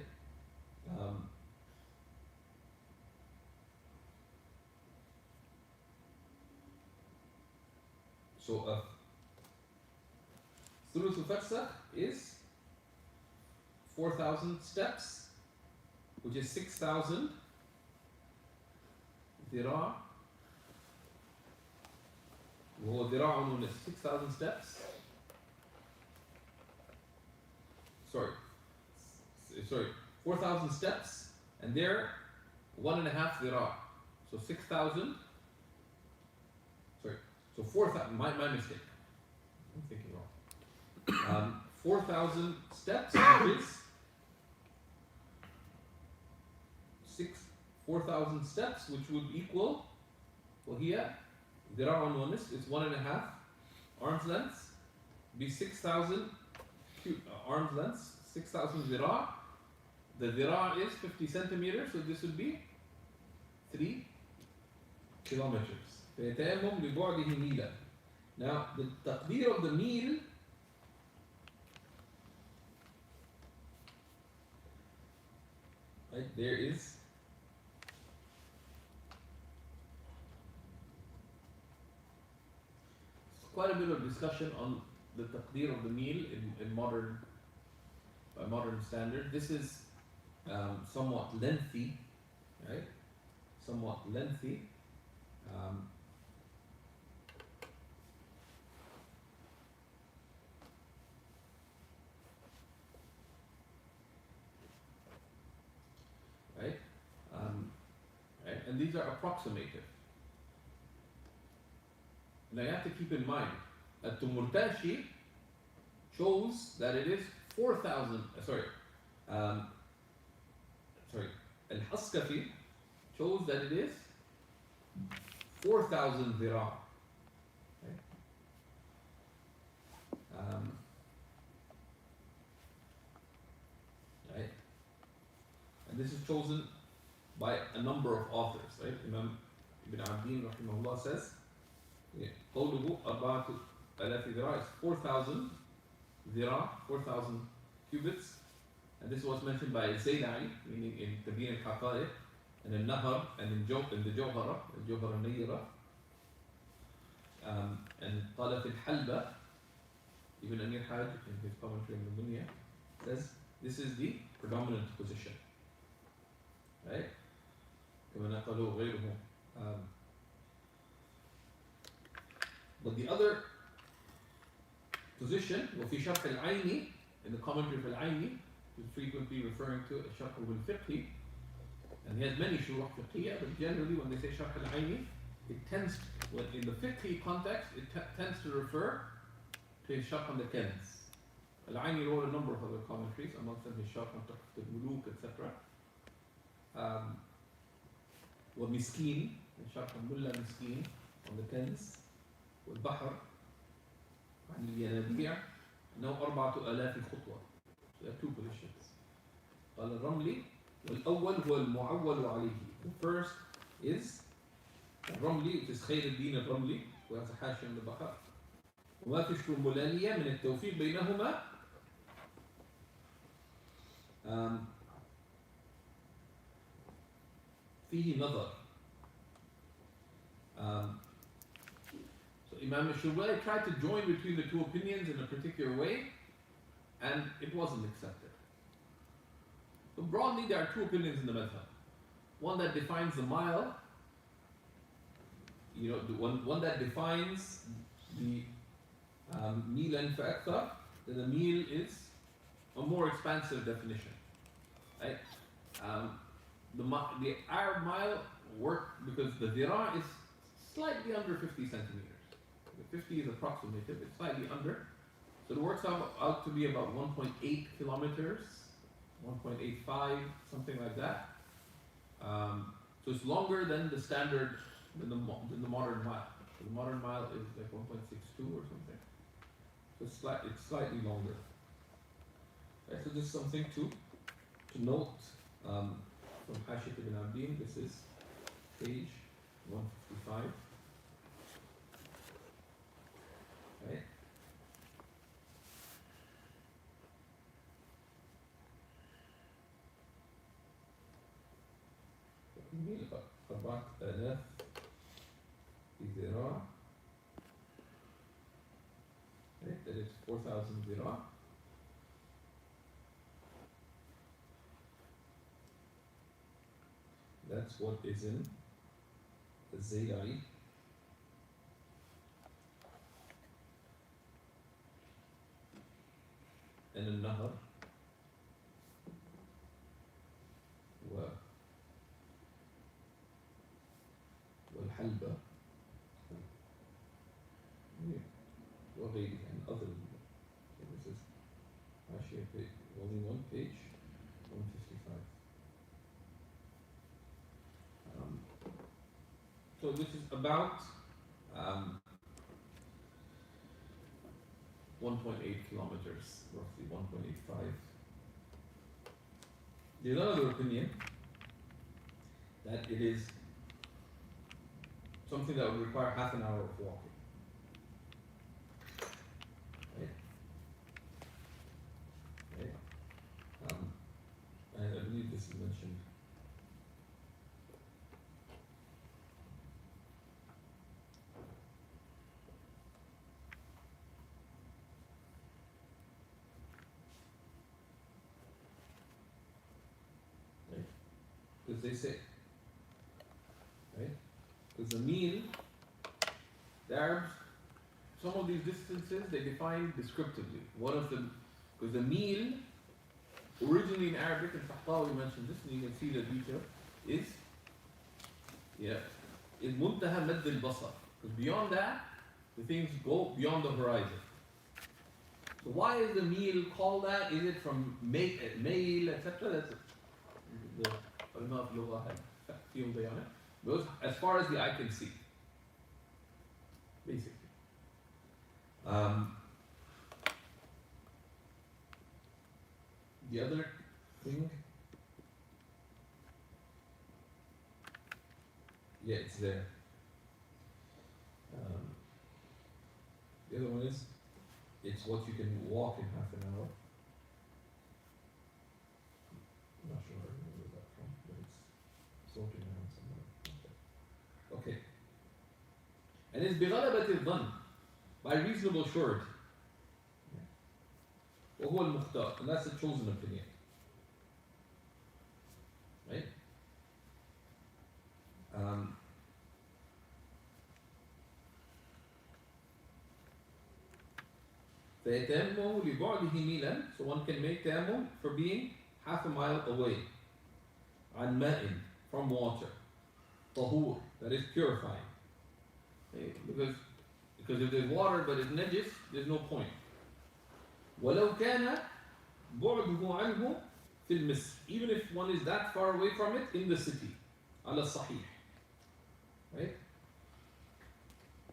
Speaker 1: So ثلث الفرسخ is 4,000 steps, which is 6,000 ذراع. وهو ذراع ونصف, 6,000 steps. Sorry, 4,000 steps, and they're 1.5 ذراع. So 6,000. So 4,000. My mistake. I'm thinking wrong. 4,000 steps, which is 4,000 steps, which would equal, well, here, ذراع ونصف, it's 1.5 arm's length, be 6,000 arm's length, 6,000 ذراع. The ذراع is 50 centimeters, so this would be 3 kilometers. فيتيمم لبعده ميلا. Now, the تقدير of the meal, right, there is quite a bit of discussion on the taqdeer of the meal by modern standard. This is somewhat lengthy, right? Somewhat lengthy. Right? Right? And these are approximative. Now you have to keep in mind that Tumurtashi shows that it is 4,000. Al-Haskafi shows that it is 4,000 ذراع. Okay? Right? And this is chosen by a number of authors. Right? Imam Ibn Abdin rahimahullah says, قوله 4,000 ذراع is 4,000 ذراع, 4,000 cubits, and this was mentioned by Zaynai, meaning in Tabin al-Haqa'iq, and in Nahar, and in the Jawhara al-Nayyira, and Talat al-Halba, Ibn Amir Hajj in his commentary on the Munya says this is the predominant position, right? كما نقله غيره. But the other position, وفي شرح العيني, in the commentary of al-Aini, is frequently referring to شرح al-Fiqhi, and he has many shuruh fiqhiyya, but generally when they say شرح al-Aini, it tends, when in the fiqhi context, it tends to refer to his sharh on the Kanz. Al-Aini wrote a number of other commentaries, amongst them his sharh on Tuhfat al-Muluk, etc. ومسكين, his sharh on Mulla Miskin, on the Kanz. والبحر عن الينابيع أنه 4,000 خطوة. So there are two positions. قال الرملي والأول هو المعول عليه. The first is الرملي, which is خير الدين الرملي, who has a حاشية on the بحر. وما في شرمولانية من التوفيق بينهما فيه نظر. So Imam al-Shurwai tried to join between the two opinions in a particular way, and it wasn't accepted. So broadly, there are two opinions in the madhab. One that defines the mile, the one that defines the milan fa'akthar, then the mil is a more expansive definition. Right? The Arab mile worked because the dhira is slightly under 50 centimeters. 50 is approximative, it's slightly under. So it works out to be about 1.8 kilometers, 1.85, something like that. So it's longer than the standard, than the modern mile. So the modern mile is like 1.62 or something. So it's slightly longer. Right, so this is something to note from Hashit ibn Abdin. This is page 155. Right. about 4,000 ذراع. Right, that is 4,000 ذراع. That's what is in the Zaylai. And النهر والحلبة وغيرها and other. This is actually only one page, 155. So this is about 1.8 kilometers, roughly 1.85. There's another opinion that it is something that would require half an hour of walking. Right? Right? And I believe this is mentioned. Because they say, right? Because the meal, the Arabs, some of these distances they define descriptively. One of them, because the meal, originally in Arabic, and Tahtawi mentioned this, and you can see the detail, is muntaha madd al-basar. Because beyond that, the things go beyond the horizon. So why is the meal called that? Is it from mail, etc.? That's the ulama of Lugha have field on it. Because as far as the eye can see, basically. The other thing, yeah, it's there. The other one is, it's what you can walk in half an hour. I'm not sure where I remember that from, but it's floating around somewhere. Okay. And it's بغلبة الظن, by reasonable surety. وهو المختار, and that's the chosen opinion. Right? فيتيمم لبعده ميلا, so one can make tayammum for being half a mile away. عن ماء, from water. طهور, that is purifying. Okay? Because if there's water but it's najis, there's no point. ولو كان بعده عنه في المصر, even if one is that far away from it in the city. على الصحيح. Right?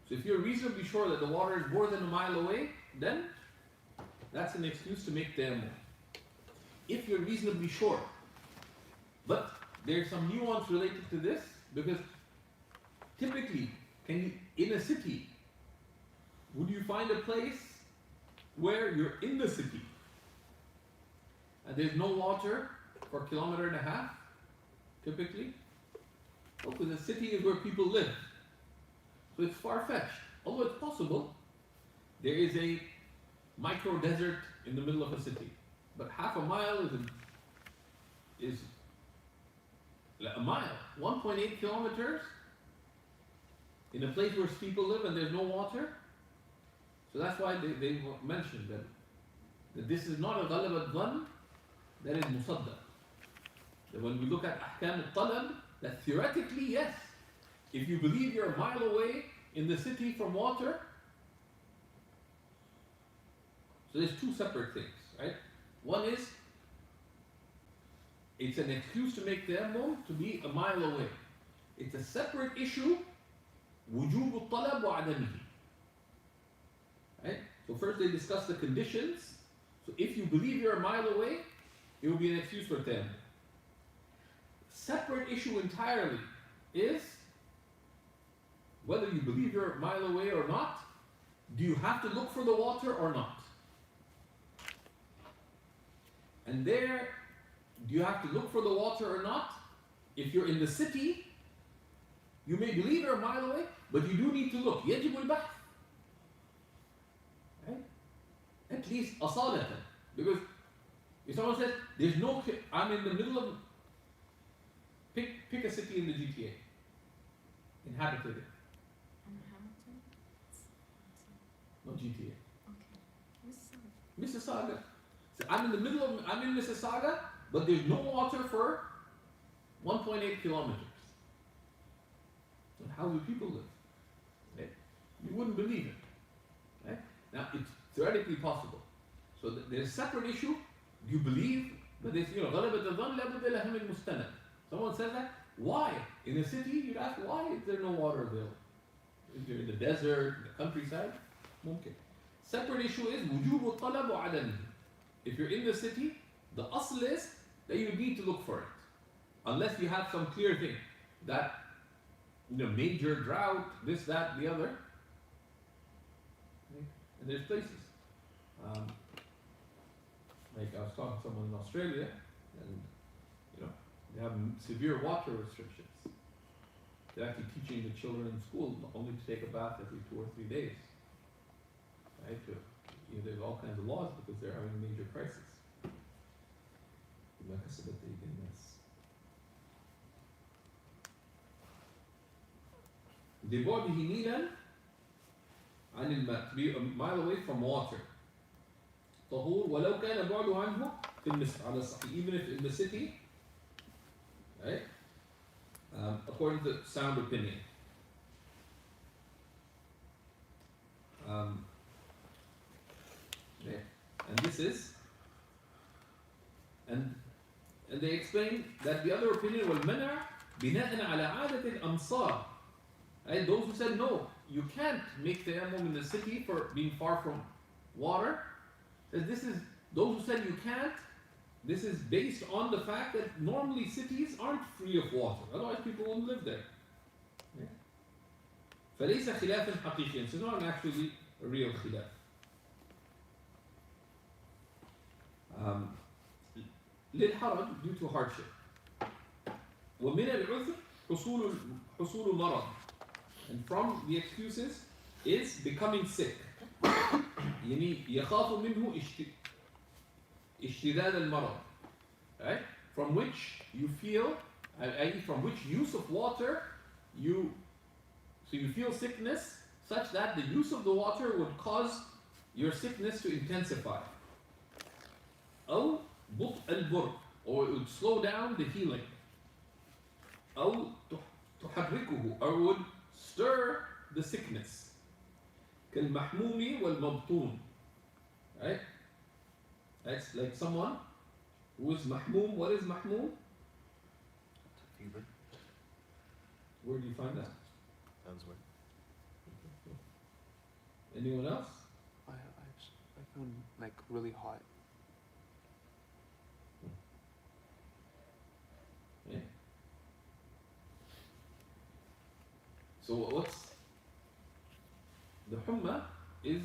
Speaker 1: So if you're reasonably sure that the water is more than a mile away, then that's an excuse to make tayammum. If you're reasonably sure. But there's some nuance related to this, because typically, in a city, would you find a place where you're in the city and there's no water for a kilometer and a half, typically? Because the city is where people live. So it's far-fetched. Although it's possible, there is a micro-desert in the middle of a city. But half a mile is a mile. 1.8 kilometers in a place where people live and there's no water. So that's why they mentioned that this is not a ghalabat dhann, that is musaddaq. That when we look at ahkam al-talab, that theoretically, yes, if you believe you're a mile away in the city from water, so there's two separate things, right? One is, it's an excuse to make tayammum to be a mile away. It's a separate issue, wujub al-talab wa adamihi. Right? So first they discuss the conditions. So if you believe you're a mile away, it will be an excuse for tayammum. Separate issue entirely is whether you believe you're a mile away or not, do you have to look for the water or not? And there, do you have to look for the water or not? If you're in the city, you may believe you're a mile away, but you do need to look. يجب البحث. Right? At least asalatan. Because if someone says, there's no, I'm in the middle of, pick a city in the GTA. Inhabited. No GTA. Okay. Mississauga. So I'm in the middle of, I'm in Mississauga, but there's no water for 1.8 kilometers. So how do people live? Right? You wouldn't believe it. Right? Now, it's theoretically possible. So there's a separate issue. Do you believe that this, غلبة الظن لابد لها من مستند. Someone says that. Why? In a city, you'd ask, why is there no water available? If you're in the desert, in the countryside, ممكن. Separate issue is وجوب الطلب وعدمه. If you're in the city, the asl is that you need to look for it. Unless you have some clear thing that, major drought, this, that, the other. And there's places. Like I was talking to someone in Australia, and they have severe water restrictions. They're actually teaching the children in school only to take a bath every 2 or 3 days. Right? There's all kinds of laws because they're having a major crisis. لبعده ميلا عن الماء, to be a mile away from water. طهور ولو كان بعده عنه في المصر على الصحيح, even if in the city, right? According to sound opinion. And this is, and they explain that the other opinion والمنع بناء على عادة الأمصار. Right? Those who said no, you can't make tayammum in the city for being far from water. This is, those who said you can't, this is based on the fact that normally cities aren't free of water. Otherwise people won't live there. فليس خلاف حقيقي. So it's not actually a real khilaf. للحرج, due to hardship. ومن العذر حصول مرض. And from the excuses is becoming sick. يعني يخاف منه اشتداد المرض. Right? From which you feel, from which use of water so you feel sickness such that the use of the water would cause your sickness to intensify. أو بطء البرء, or it would slow down the healing. أو تحركه, or would stir the sickness. كالمحموم والمبطون. Right? That's like someone who is mahmoom. What is mahmoom?
Speaker 2: Fever.
Speaker 1: Where do you find that?
Speaker 2: Elsewhere.
Speaker 1: Anyone else?
Speaker 3: I found like really hot.
Speaker 1: Yeah. So what's the humma is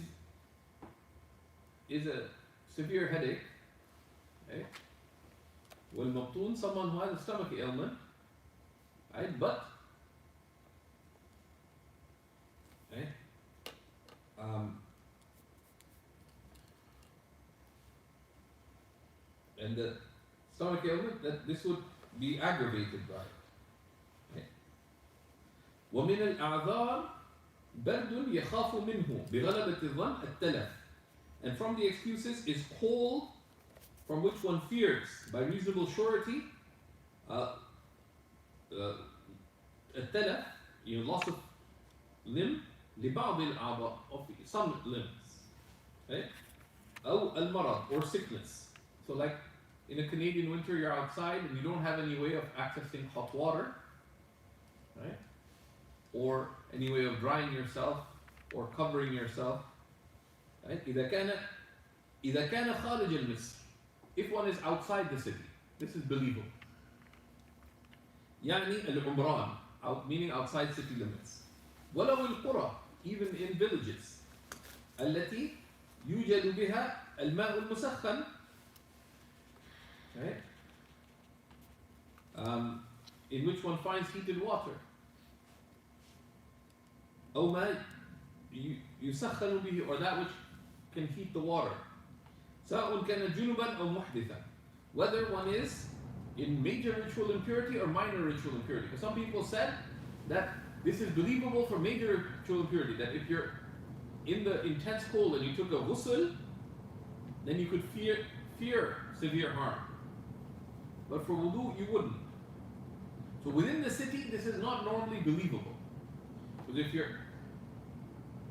Speaker 1: a severe headache. Okay? والمبطون, someone who has a stomach ailment, right? But okay? And the stomach ailment, that this would be aggravated by it. Okay? ومن الأعذار برد يخاف منه بغلبة الظن التلف. And from the excuses is cold from which one fears by reasonable surety التلف, loss of limb, لبعض الأعضاء, of some limbs, okay? أو المرض, or sickness. So like in a Canadian winter, you're outside and you don't have any way of accessing hot water, right? Or any way of drying yourself or covering yourself, right? إذا كان خارج المصر, if one is outside the city, this is believable. يعني العمران, meaning outside city limits. ولو القرى, even in villages, التي يوجد بها الماء المسخن, right? In which one finds heated water. أو ما يسخن به, or that which can heat the water. سواء كان جنبا أو محدثا, whether one is in major ritual impurity or minor ritual impurity. Because some people said that this is believable for major ritual impurity, that if you're in the intense cold and you took a ghusl, then you could fear severe harm. But for wudu, you wouldn't. So within the city, this is not normally believable. Because if you're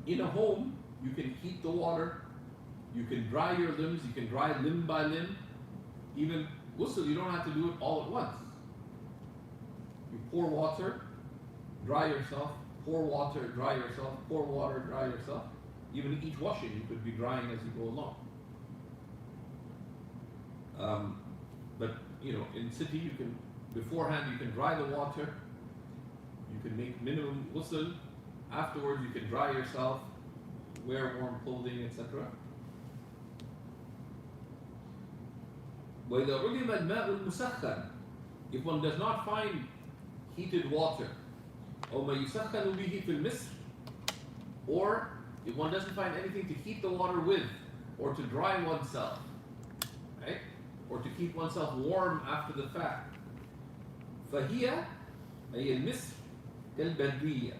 Speaker 1: in a home, you can heat the water, you can dry your limbs, you can dry limb by limb. Even ghusl, you don't have to do it all at once. You pour water, dry yourself, pour water, dry yourself, pour water, dry yourself. Even each washing, you could be drying as you go along. But in city, you can beforehand you can dry the water. You can make minimum ghusl. Afterwards, you can dry yourself, wear warm clothing, etc. وإذا علم الماء المسخن, if one does not find heated water, أو ما يسخن به في المصر, or if one doesn't find anything to heat the water with, or to dry oneself, right? Or to keep oneself warm after the fact, فهي أي المصر كالبرية,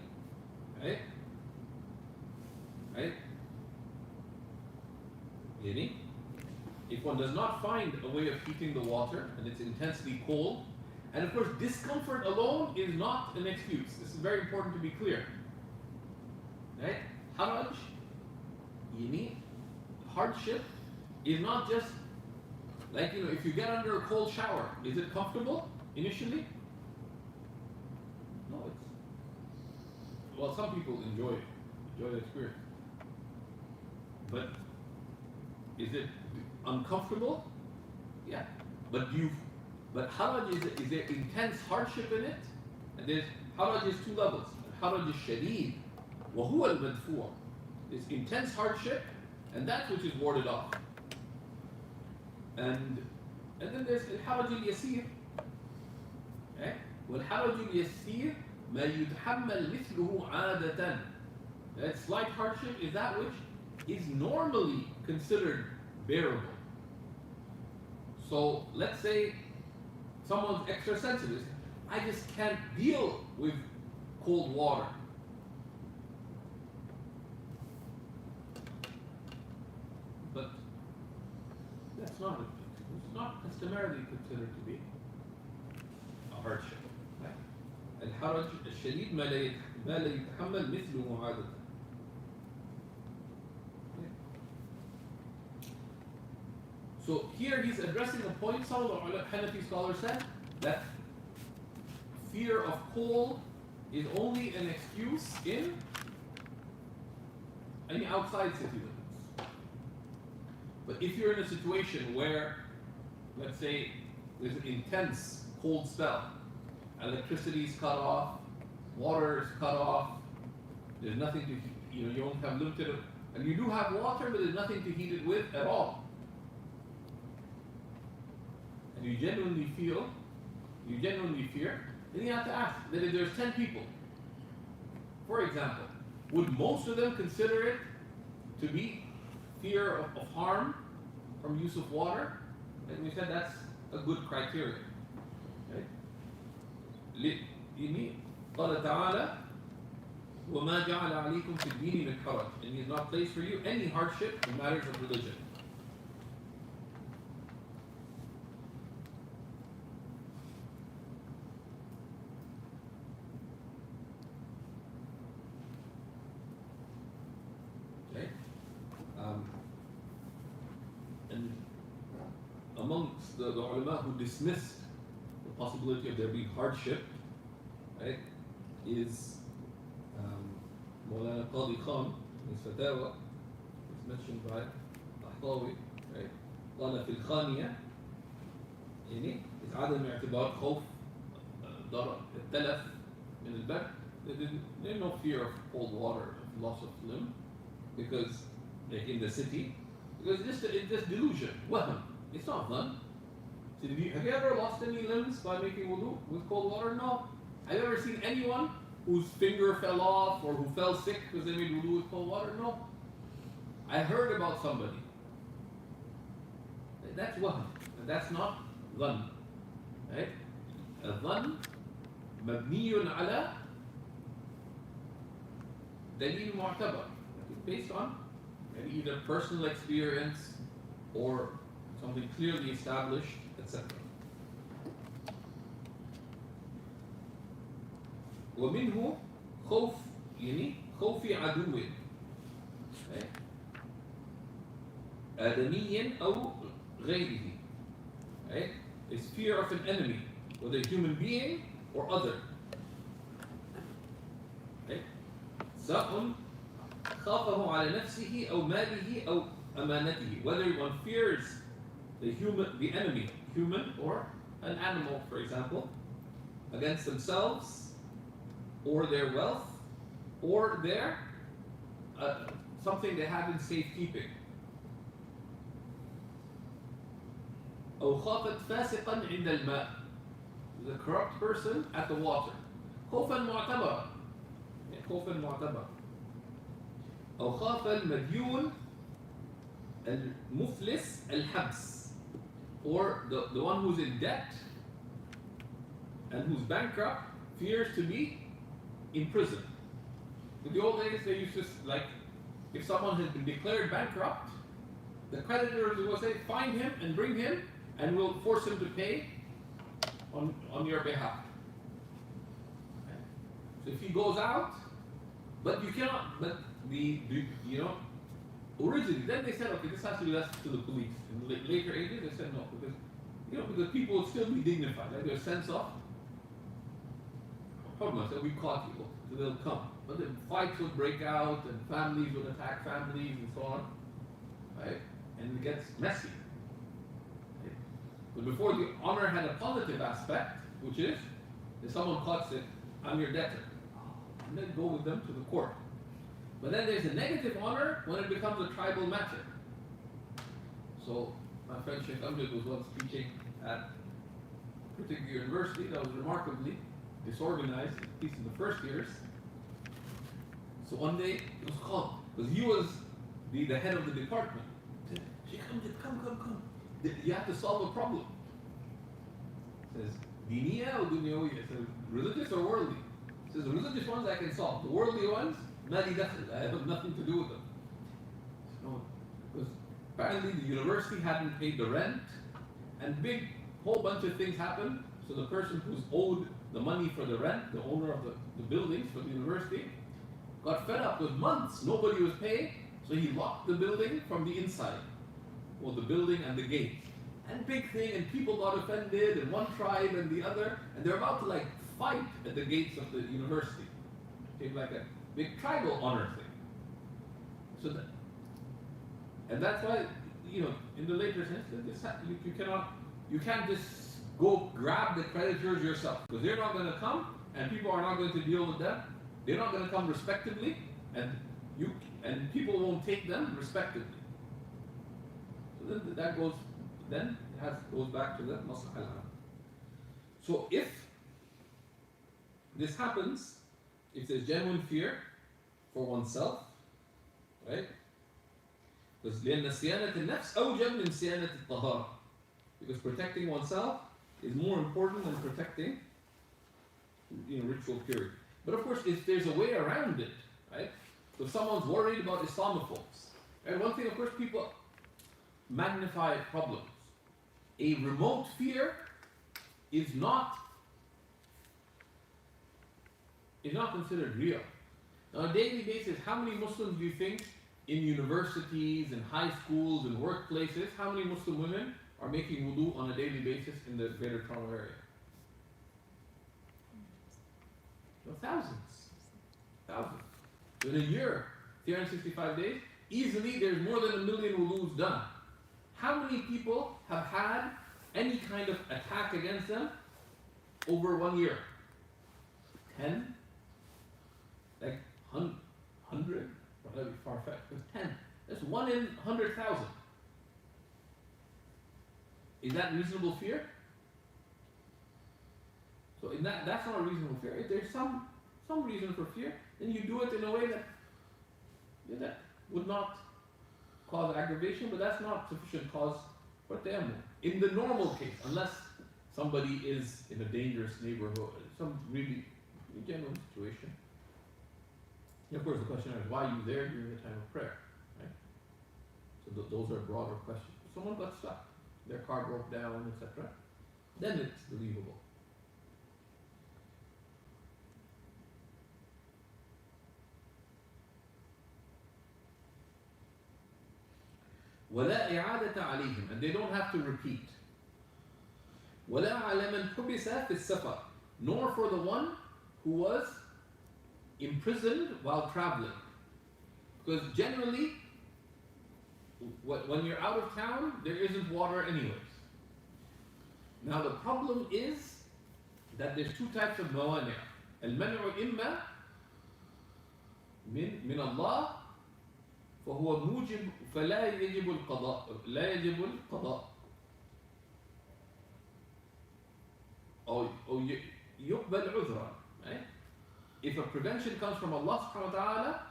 Speaker 1: right? Right? يعني, if one does not find a way of heating the water and it's intensely cold, and of course discomfort alone is not an excuse. This is very important to be clear. Right? Haraj, hardship, is not just like, if you get under a cold shower, is it comfortable initially? No, well, some people enjoy the experience. But is it uncomfortable? Yeah. But haraj is there intense hardship in it? And there's haraj is two levels. Haraj is shadid, wa huwa al-madfu'. There's intense hardship, and that which is warded off. And then there's al-haraj al-yasir. Okay? Wal-haraj al-yasir ma yuthammal mithluhu 'adatan. That slight hardship is that which is normally considered bearable. So let's say someone's extra sensitive. I just can't deal with cold water. But it's not customarily considered to be a hardship. الحرج الشديد ما لا يتحمل مثله عادة. So here he's addressing a point. Some of the Hanafi scholars said that fear of cold is only an excuse in any outside city limits. But if you're in a situation where, let's say, there's an intense cold spell, electricity is cut off, water is cut off, there's nothing to, you don't have limited and you do have water, but there's nothing to heat it with at all, and you genuinely fear, then you have to ask that if there's 10 people, for example, would most of them consider it to be fear of harm from use of water? And we said that's a good criteria. Right? قال تعالى وَمَا جَعَلَ عَلَيْكُمْ فِي الدِّينِ مِنْ حَرَجٍ, and He has not placed for you any hardship in matters of religion. Okay? And amongst the ulama who dismissed the possibility of there being hardship, right, is Mawlana Qadi Khan in his Fatawa. It's mentioned by Ahtawi, right? قال في الخانية يعني is عدم اعتبار خوف ضرر التلف من البرد. There's no fear of cold water, of loss of limb, because like in the city, because it's just delusion, wahm. It's not done. So have you ever lost any limbs by making wudu with cold water? No. Have you ever seen anyone whose finger fell off or who fell sick because they made wudu with cold water? No. I heard about somebody. That's wahm. That's not dhann. Right? الظن مبني على دليل معتبر, based on either personal experience or something clearly established, etc. ومنه خوف يعني خوف عدو آدمي أو غيره, right? Is fear of an enemy, whether human being or other, right? سواء خافه على نفسه أو ماله أو أمانته, whether one fears the enemy, human or an animal, for example, against themselves or their wealth or their something they have in safekeeping. أو خافت فاسقا عند الماء, the corrupt person at the water. خوفا معتبرا, خوفا معتبرا. أو خاف المديون المفلس الحبس, or the one who's in debt and who's bankrupt fears to be in prison. In the old days, they used to, like, if someone has been declared bankrupt, the creditors will say, find him and bring him, and we'll force him to pay on your behalf. Okay. So if he goes out, but you cannot, but originally, then they said, okay, this has to be left to the police. In later ages, they said no, because people would still be dignified, like their sense of hurma, so we caught you, so they'll come. But then fights would break out, and families would attack families, and so on, right? And it gets messy. Right? But before, the honor had a positive aspect, which is, if someone caught it, I'm your debtor, and then go with them to the court. But then there's a negative honor when it becomes a tribal matter. So my friend Shaykh was once teaching at a particular university that was remarkably disorganized, at least in the first years. So one day it was called, because he was the head of the department. He said, Shaykh, come. You have to solve a problem. He says, Diniya or Dunyawiya? He says, religious or worldly? He says, the religious ones I can solve. The worldly ones, I have nothing to do with them. No, because apparently the university hadn't paid the rent, and big whole bunch of things happened. So the person who's owed the money for the rent, the owner of the buildings for the university, got fed up with months. Nobody was paying, so he locked the building from the inside, or the building and the gate. And big thing, and people got offended, and one tribe and the other, and they're about to fight at the gates of the university. It like a big tribal honor thing. So that, and that's why, in the later sense, you can't just go grab the creditors yourself, because they're not going to come, and people are not going to deal with them. They're not going to come respectively, and and people won't take them respectively. So then that goes back to the maslaha al-am. So if this happens, if there's genuine fear for oneself, right? Because لأن صيانة النفس أوجب من صيانة الطهارة. Because protecting oneself is more important than protecting, ritual purity. But of course, if there's a way around it, right? So if someone's worried about Islamophobes, right? One thing, of course, people magnify problems. A remote fear is not considered real. On a daily basis, how many Muslims do you think in universities, in high schools, in workplaces, how many Muslim women are making wudu on a daily basis in the Greater Toronto area? Thousands. In a year, 365 days, easily there's more than 1 million wudus done. How many people have had any kind of attack against them over 1 year? 10? Like 100? That'd be far-fetched. But 10. That's 1 in 100,000. Is that reasonable fear? So that's not a reasonable fear. If there's some reason for fear, then you do it in a way that would not cause aggravation, but that's not sufficient cause for tayammum. In the normal case, unless somebody is in a dangerous neighborhood, some really genuine situation. And of course, the question is, why are you there during the time of prayer? Right? So those are broader questions. If someone got stuck, their car broke down, etc., then it's believable. ولا إعادة عليهم, and they don't have to repeat. ولا على من حبس في السفر, nor for the one who was imprisoned while traveling. Because generally, when you're out of town, there isn't water anyways. Now the problem is that there's two types of موانع. المنع إما من الله فهو موجب فلا يجب القضاء أو يقبل عذرا. Right? If a prevention comes from Allah subhanahu wa ta'ala,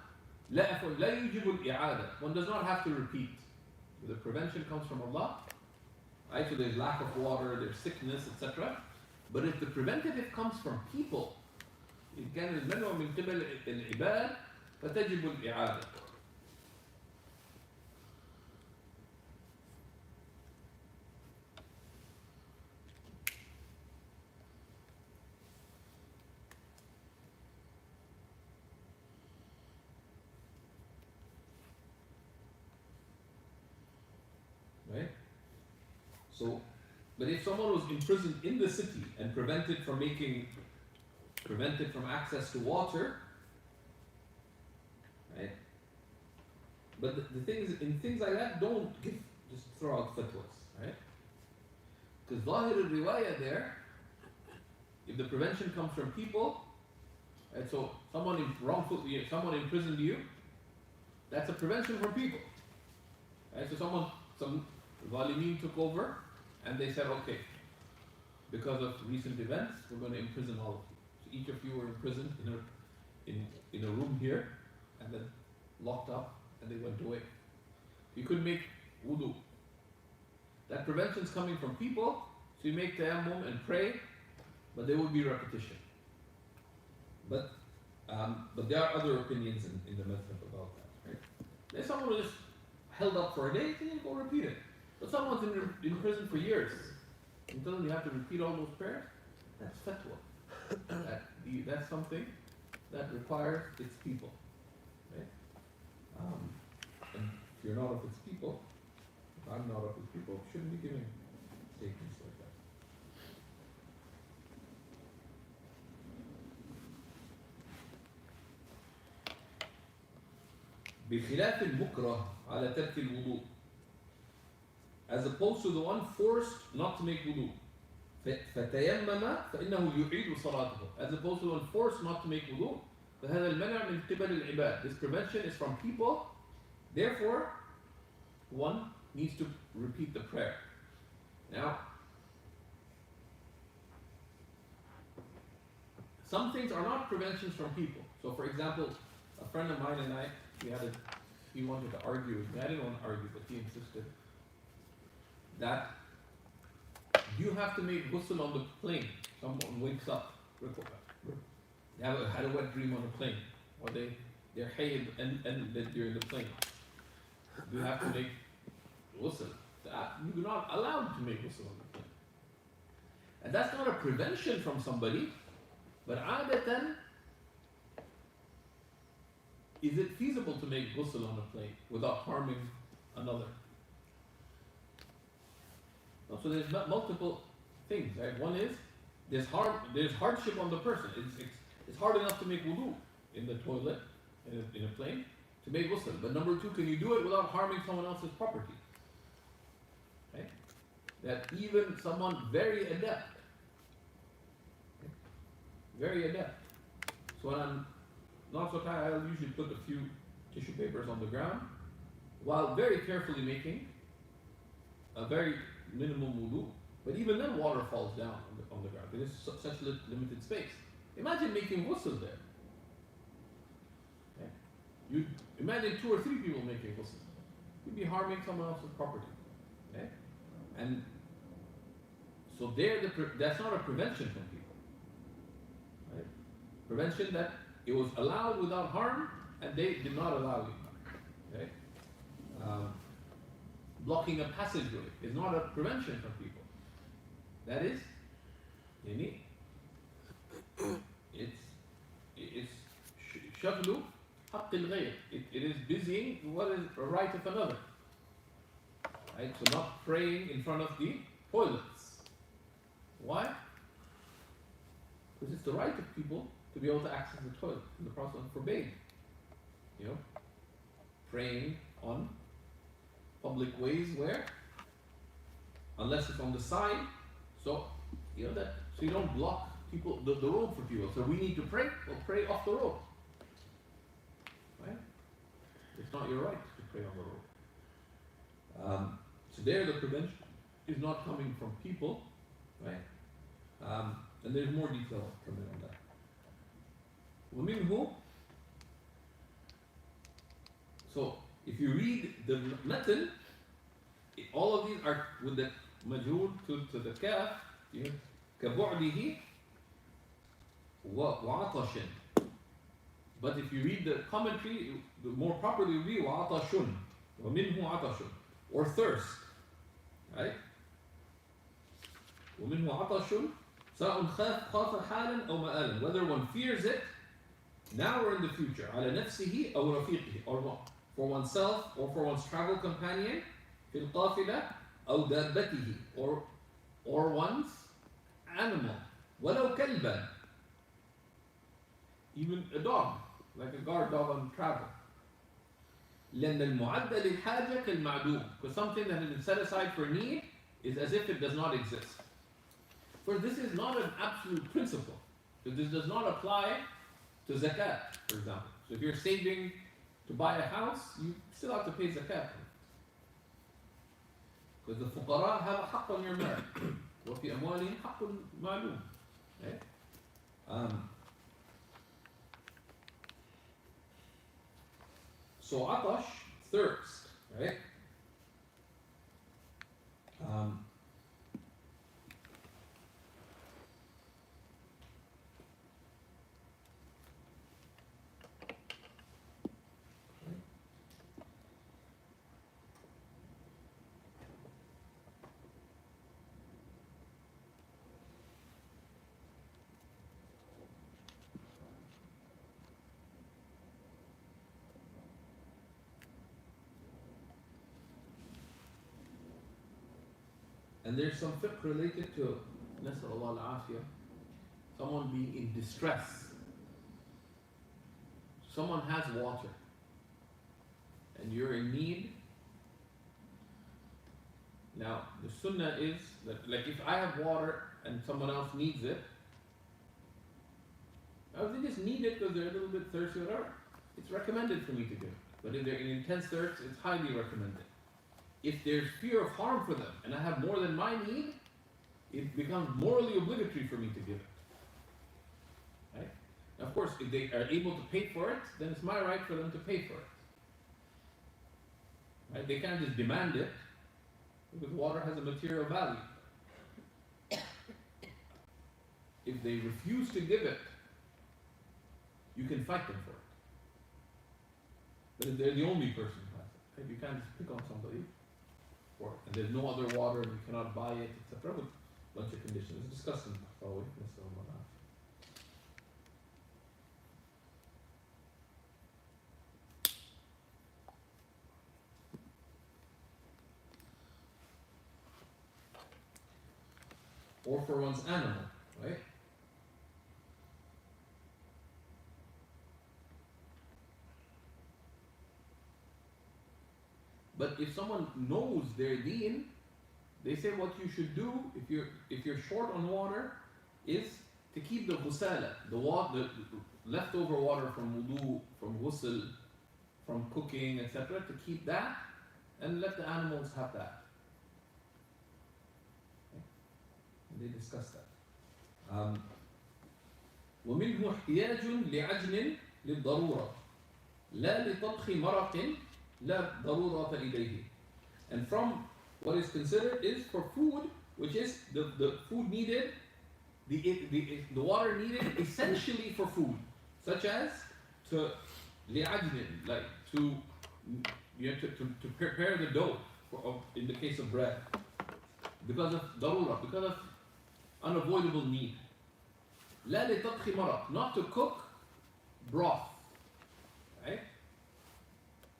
Speaker 1: لا يجب الإعادة. One does not have to repeat. The prevention comes from Allah. Right? So there's lack of water, there's sickness, etc. But if the preventative comes from people, إن كان المنع من قبل العباد فتجب الإعادة. Right? So, but if someone was imprisoned in the city and prevented from access to water, right? But the thing is, in things like that, don't just throw out fatwas, right? Because Zahir al-Riwayah there, if the prevention comes from people, right? So someone imprisoned you, that's a prevention from people, right? So some Zalimeen took over and they said, okay, because of recent events, we're going to imprison all of you. So each of you were imprisoned in a room here and then locked up and they went away. You couldn't make wudu. That prevention is coming from people, so you make tayammum and pray, but there will be repetition. But there are other opinions in the madhab about that, right? If someone was just held up for a day, then you go repeat it. But someone's in prison for years, until you have to repeat all those prayers, that's fatwa. That's something that requires its people, right? And if you're not of its people, if I'm not of its people, shouldn't be giving statements like that. بخلاف المكره على ترك الوضوء, as opposed to the one forced not to make wudu. فتيمم فإنه يعيد صلاته, as opposed to the one forced not to make wudu, فهذا المنع من قبل العباد. This prevention is from people. Therefore, one needs to repeat the prayer. Now, some things are not preventions from people. So, for example, a friend of mine and I, he wanted to argue with me. I didn't want to argue, but he insisted that you have to make ghusl on the plane. Someone wakes up, they had a wet dream on the plane, or their hayd ended during the plane. You have to make ghusl. You're not allowed to make ghusl on the plane. And that's not a prevention from somebody, but adatan, is it feasible to make ghusl on a plane without harming another? So there's multiple things, right? One is there's hardship on the person. It's hard enough to make wudu in the toilet in a plane to make ghusl. But number two, can you do it without harming someone else's property? Okay? That even someone very adept, So when I'm not so tired, I'll usually put a few tissue papers on the ground while very carefully making a very minimum wudu. But even then, water falls down on the ground. There's such limited space. Imagine making ghusl there. Okay? You imagine 2 or 3 people making ghusl. You'd be harming someone else's property. Okay? And so that's not a prevention from people. Right? Prevention that it was allowed without harm, and they did not allow you. Okay? Blocking a passageway is not a prevention from people. That is, it's shaglu haqq al-ghayr. It is busying what is a right of another. Right? So not praying in front of the toilets. Why? Because it's the right of people to be able to access the toilet. And the Prophet forbade, praying on public ways where, unless it's on the side, so you don't block people the road for people. So we need to pray. Well, pray off the road. Right? It's not your right to pray on the road. So there, the prevention is not coming from people, right? And there's more detail coming on that. ومنه. So if you read the matan, all of these are with the majhul to the kaf, كبعده وعطش. But if you read the commentary, the more properly would be وعطش ومنه عطش, or thirst, right? ومنه عطش سواء خاف حالا أو مآلا, whether one fears it now or in the future, على نفسه أو رفيقه, or for oneself or for one's travel companion, في القافلة أو دابته, or one's animal, ولو كلبا, even a dog, like a guard dog on travel. لأن المعد للحاجة كالمعدوم, because something that has been set aside for need is as if it does not exist. For this is not an absolute principle. So this does not apply to zakat, for example. So if you're saving to buy a house, you still have to pay zakat. Because the fuqara have a haqq on your mal. وفي أموالهم حق معلوم. Okay? So atash, thirst, right? And there's some fiqh related to Nasr Allah al-Afiyah, someone being in distress. Someone has water and you're in need. Now, the sunnah is that, like, if I have water and someone else needs it, They just need it because they're a little bit thirsty or whatever. It's recommended for me to give it. But if they're in intense thirst, it's highly recommended. If there's fear of harm for them and I have more than my need, it becomes morally obligatory for me to give it. Right? Now, of course, if they are able to pay for it, then it's my right for them to pay for it. Right? They can't just demand it because water has a material value. If they refuse to give it, you can fight them for it. But if they're the only person who has it, right? You can't just pick on somebody for it. And there's no other water, and you cannot buy it, etc. With a bunch of conditions. It's discussed in al-Falah. Or for one's animal, right? But if someone knows their deen, they say what you should do if you're short on water is to keep the ghusala, the leftover water from wudu, from ghusl, from cooking, etc., to keep that and let the animals have that. And they discuss that. ومنه احتياج لعجن للضرورة لا لطبخ مرق لا ضرورة إليه. And from what is considered is for food, which is the food needed, the water needed essentially for food, such as to لعجن, like to prepare the dough in the case of bread, because of ضرورة, because of unavoidable need. لا لطبخ مرق, not to cook broth, right?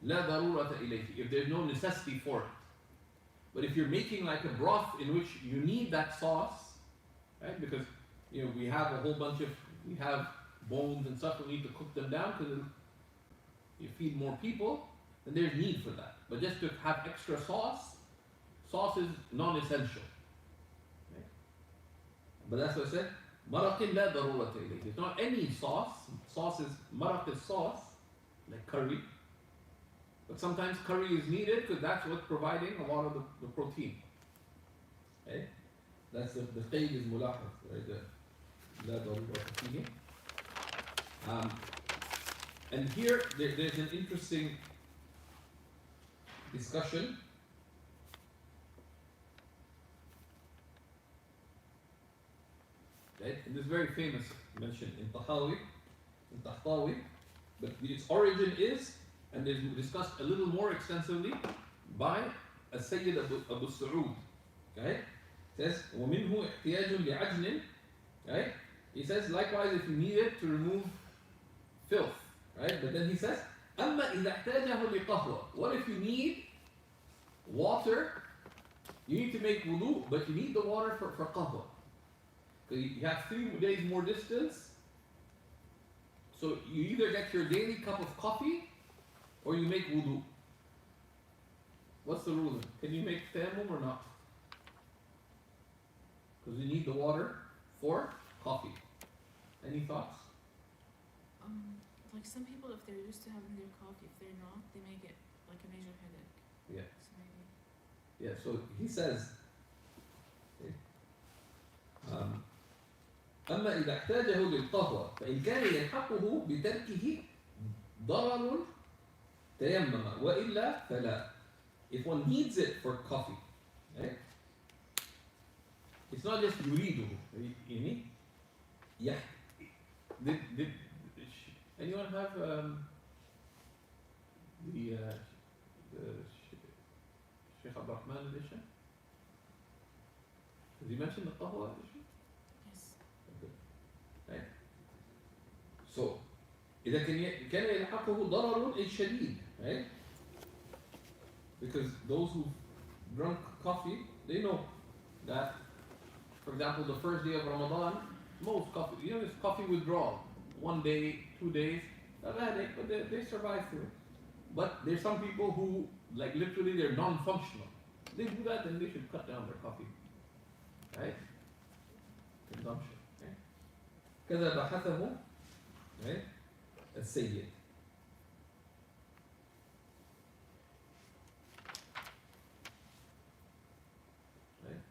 Speaker 1: لا ضرورة إليه, if there's no necessity for it. But if you're making like a broth in which you need that sauce, right? Because we have a whole bunch of, we have bones and stuff, we need to cook them down because you feed more people, then there's need for that. But just to have extra sauce is non-essential. Right? But that's what I said. Maraq لا ضرورة إليه. It's not any sauce. Sauce is, maraq is sauce, like curry. But sometimes curry is needed because that's what's providing a lot of the protein. Okay? That's the qayd is mulahaz, right? لا ضرورة فيه. And here there's an interesting discussion. Right? And this is very famous, mentioned in Tahtawi, but its origin is, and is discussed a little more extensively by Sayyid Abu Sa'ud. Okay? It says, وَمِنْهُ احْتِيَاجٌ لِعَجْنٍ. Right? He says, likewise, if you need it to remove filth. Right? But then he says, أَمَّا إِذَا احْتَاجَهُ لِقَهْوَةٍ. What if you need water? You need to make wudu, but you need the water for qahwa. Because you have 3 days more distance. So you either get your daily cup of coffee or you make wudu. What's the ruling? Can you make tayammum or not? Because you need the water for coffee. Any thoughts?
Speaker 4: Like some people, if they're used to having their coffee, if they're not, they may get like a major headache.
Speaker 1: Yeah.
Speaker 4: So maybe.
Speaker 1: Yeah, so he says, أما إذا احتاجه للقهوة فإن كان يلحقه بتركه ضرر تيمم وإلا فلا. If one needs it for coffee, right? It's not just يريده. Did anyone have the Shaykh Abdurrahman edition? Did he mention the qahwa edition?
Speaker 4: Yes.
Speaker 1: Okay. Right. So, إذا كان يلحقه ضرر شديد, right? Because those who drunk coffee, they know that, for example, the first day of Ramadan, most coffee, it's coffee withdrawal. 1 day, 2 days, not a headache, but they survive through it. But there's some people who, like literally, they're non-functional. They do that, then they should cut down their coffee. Right? Consumption. Okay? كذا بحثه right? السيد. Right?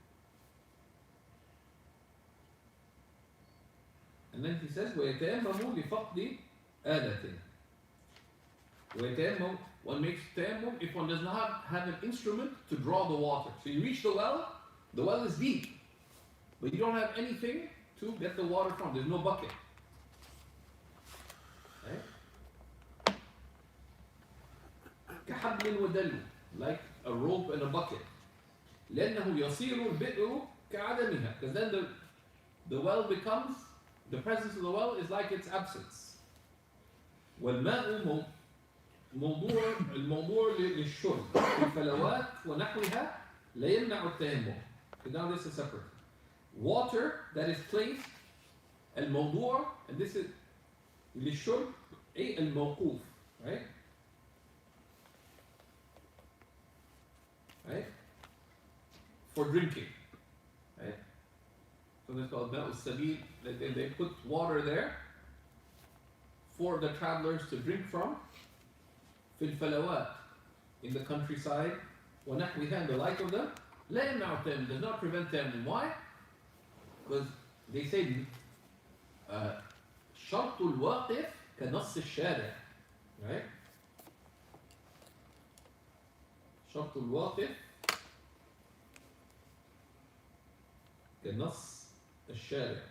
Speaker 1: And then he says ويتيمم لفقد آلة. ويتيمم, one makes tayammum if one does not have an instrument to draw the water. So you reach the well is deep, but you don't have anything to get the water from. There's no bucket. Right? كحبل ودلو, like a rope and a bucket. لأنه يصير البئر كعدمها, because then the well becomes, the presence of the well is like its absence. والماء الموضوع للشرب الفلوات ونحوها لا يمنع التيمم. Now this is separate. Water that is placed الموضوع, and this is للشرب أي الموقوف, right? Right? For drinking, right? So that's called ماء السبيل. They put water there for the travelers to drink from. في الفلوات, in the countryside, ونحوها, and the like of them, لا يمنع التيمم, does not prevent them. Why? Because they say شرط الواقف كنص الشارع, right? شرط الواقف كنص الشارع.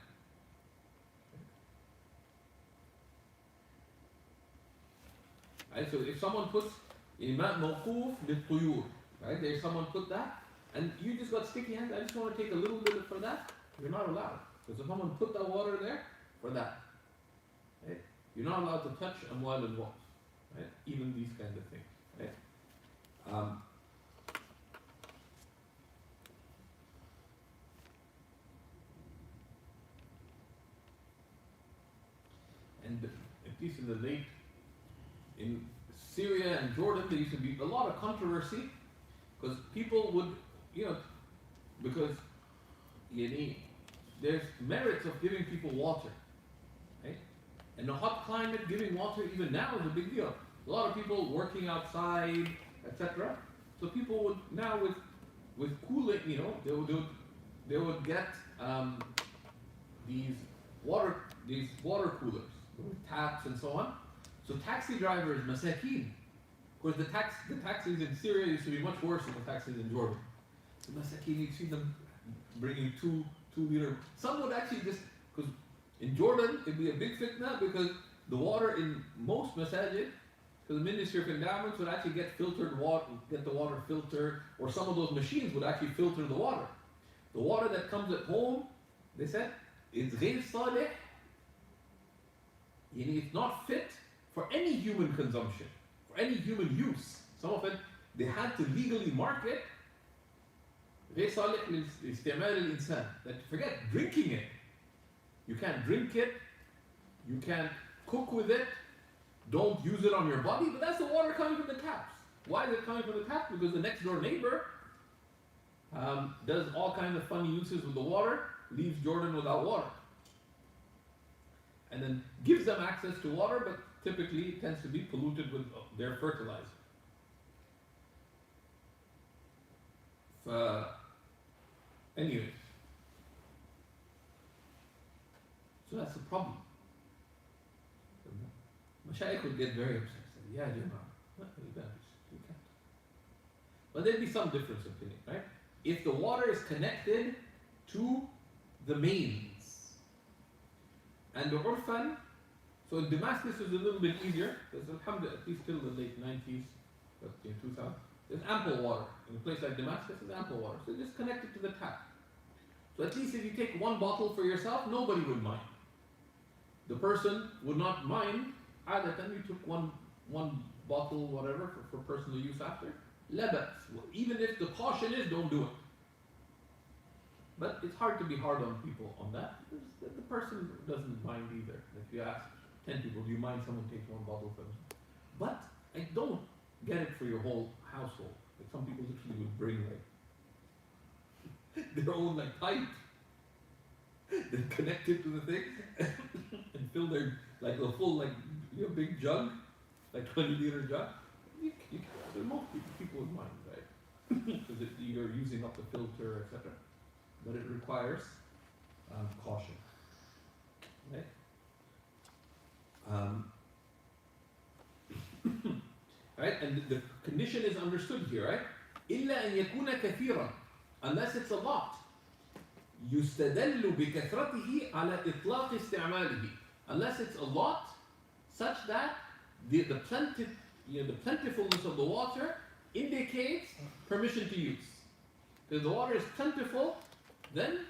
Speaker 1: Right? So if someone puts الماء موقوف للطيور, right? There's someone put that, and you just got sticky hands, I just want to take a little bit for that, you're not allowed. Because if someone put that water there for that, right? You're not allowed to touch amwal al-waqf, right? Even these kind of things, right? And at least in the late, in Syria and Jordan, there used to be a lot of controversy because people would, because there's merits of giving people water, right? In a hot climate, giving water even now is a big deal. A lot of people working outside, etc. So people would now with cooling, they would get these water coolers with taps and so on. So taxi drivers, masakeen. Of course, the taxis in Syria used to be much worse than the taxis in Jordan. The masakeen, you see them bringing 2-liter. Some would actually just, because in Jordan it'd be a big fitna because the water in most masajid, because the Ministry of Endowments would actually get the water filtered, or some of those machines would actually filter the water. The water that comes at home, they said, it's غير صالح. It's not fit for any human consumption, for any human use. Some of it, they had to legally mark it. غير صالح لاستعمال الإنسان. That forget drinking it. You can't drink it. You can't cook with it. Don't use it on your body. But that's the water coming from the taps. Why is it coming from the tap? Because the next door neighbor does all kinds of funny uses with the water, leaves Jordan without water, and then gives them access to water, but typically it tends to be polluted with their fertilizer. Anyways, so that's the problem. Shaykh would get very upset. Say, yeah, not really bad. You can't. But there'd be some difference of opinion, right? If the water is connected to the mains, and the urfan, so in Damascus is a little bit easier, because alhamdulillah, at least till the late 90s, but in 2000, there's ample water. In a place like Damascus, there's ample water. So just connect it to the tap. So at least if you take one bottle for yourself, nobody would mind. The person would not mind. Then you took one bottle, whatever, for personal use after. Labas. Even if the caution is, don't do it. But it's hard to be hard on people on that, because the person doesn't mind either. If you ask 10 people, do you mind someone takes one bottle for them? But I don't get it for your whole household. Like some people literally would bring their own pipe, then connect it to the thing, and fill their like the full, like, your big jug, like 20-liter jug, most people would mind, right? Because you're using up the filter, etc. But it requires caution, right? Right? And the condition is understood here, right? إلا أن يكون كثيرا, unless it's a lot. يستدل بكثرته على إطلاق استعماله, unless it's a lot, such that the plentifulness of the water indicates permission to use. If the water is plentiful, then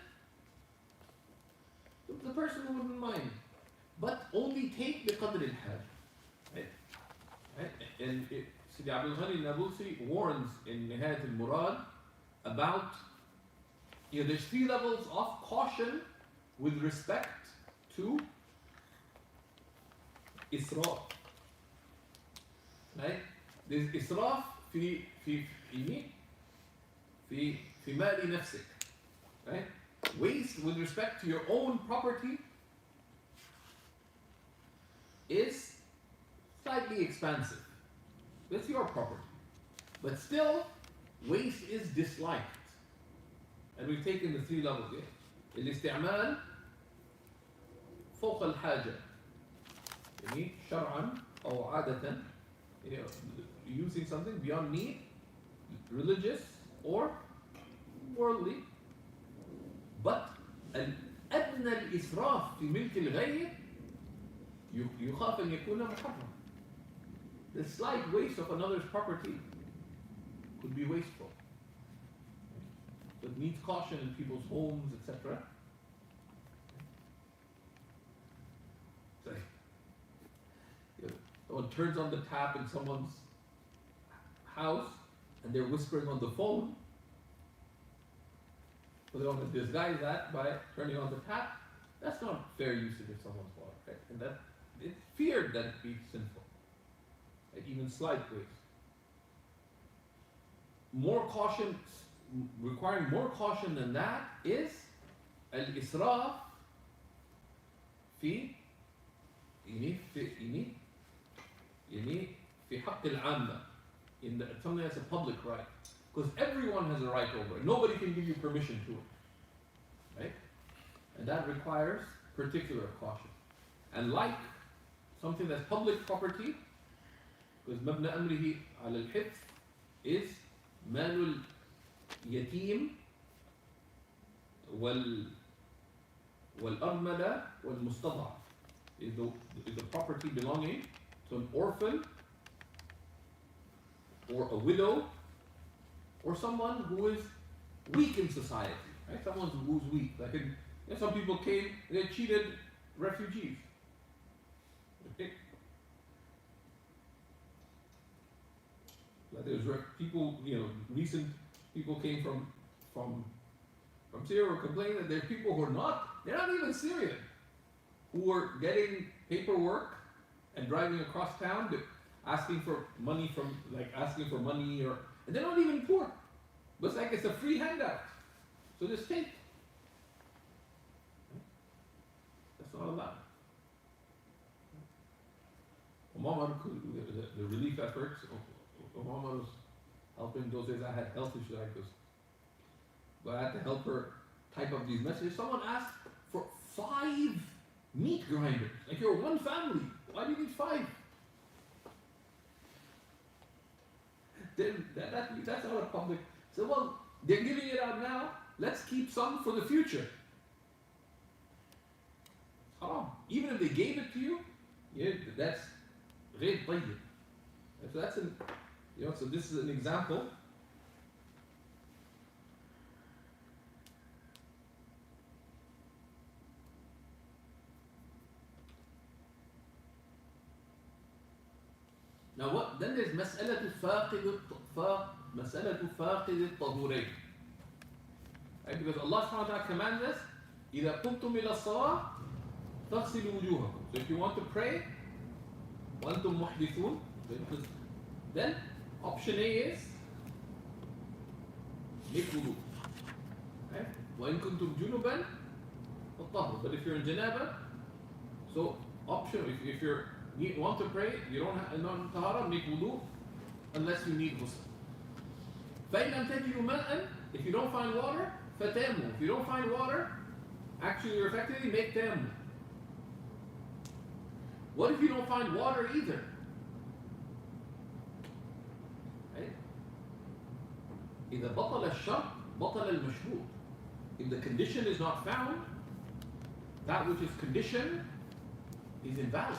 Speaker 1: the person wouldn't mind. But only take بقدر الحاجة. Right? Right? And Sidi Abdul Ghani Nabulsi warns in Nihayat al-Murad about, there's 3 levels of caution with respect to israf. Right? There's israf في مال نفسك. Right? Waste with respect to your own property is slightly expansive. That's your property. But still, waste is disliked. And we've taken the 3 levels here. الاستعمال فوق الحاجة. يعني شرعا أو عادة, using something beyond need, religious or worldly. But أدنى الإسراف في ملك الغير يخاف أن يكون محرم. The slight waste of another's property could be wasteful. It needs caution in people's homes, etc. Someone turns on the tap in someone's house and they're whispering on the phone. So they want to disguise that by turning on the tap. That's not fair usage of someone's water, right? And that it's feared that it be sinful. Like even slight waste. More caution, requiring more caution than that is al-israf في حق العامة, in something that's a public right, because everyone has a right over it. Nobody can give you permission to it, right? And that requires particular caution. And like something that's public property, because مبنى أمره على الحفظ is مال اليتيم والأرملة والمستضعف, is the property belonging to an orphan or a widow or someone who is weak in society, right? Someone who's weak. Like some people came and they cheated refugees. Okay? Like there's people, recent people came from Syria were complaining that there are people who are they're not even Syrian, who were getting paperwork and driving across town asking for money and they're not even poor. But it's like it's a free handout. So just take. That's not allowed. The relief efforts, Mama was helping those days. I had health issues, but I had to help her type up these messages. Someone asked for 5 meat grinders. Like, you're one family. Why do you need 5? That's not a public. So, well, they're giving it out now. Let's keep some for the future. Even if they gave it to you, that's غير طيب. So that's so this is an example. Now then there's مسألة فاقد الطهورين. Right? Because Allah subhanahu wa ta'ala commands us, إذا قمتم إلى الصلاة فاغسلوا وجوهكم. So if you want to pray, وأنتم محدثون, then option A is make wudu. Right? وإن كنتم جنبا فطهروا. But if you're in janaba, so Optional. If you want to pray, you don't have non tahara, make wudu unless you need ghusl. فَإِنْ لَمْ تَجِدُوا مَاءً, if you don't find water, فَتَيَمُّمُوا. If you don't find water, actually you're effectively make tayammum. What if you don't find water either? Right? إذا بطل الشرط بطل المشروط. If the condition is not found, that which is conditioned is invalid.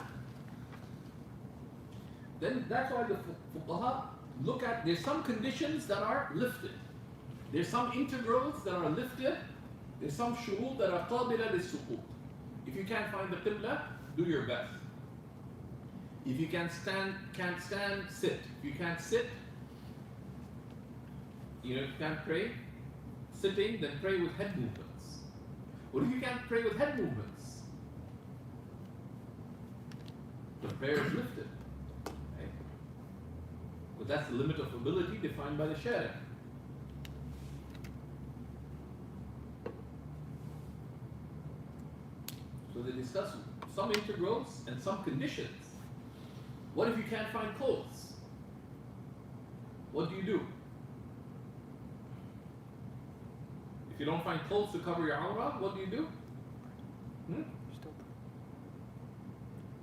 Speaker 1: Then that's why the fuqaha look at, there's some conditions that are lifted. There's some integrals that are lifted. There's some shurut that are qabila lis-suqut. If you can't find the qibla, do your best. If you can't stand, sit. If you can't sit, if you can't pray sitting, then pray with head movements. What if you can't pray with head movements? The prayer is lifted. Right? But that's the limit of ability defined by the Shaykh. So they discuss some integrals and some conditions. What if you can't find clothes? What do you do? If you don't find clothes to cover your awrah, what do you do?
Speaker 3: Still.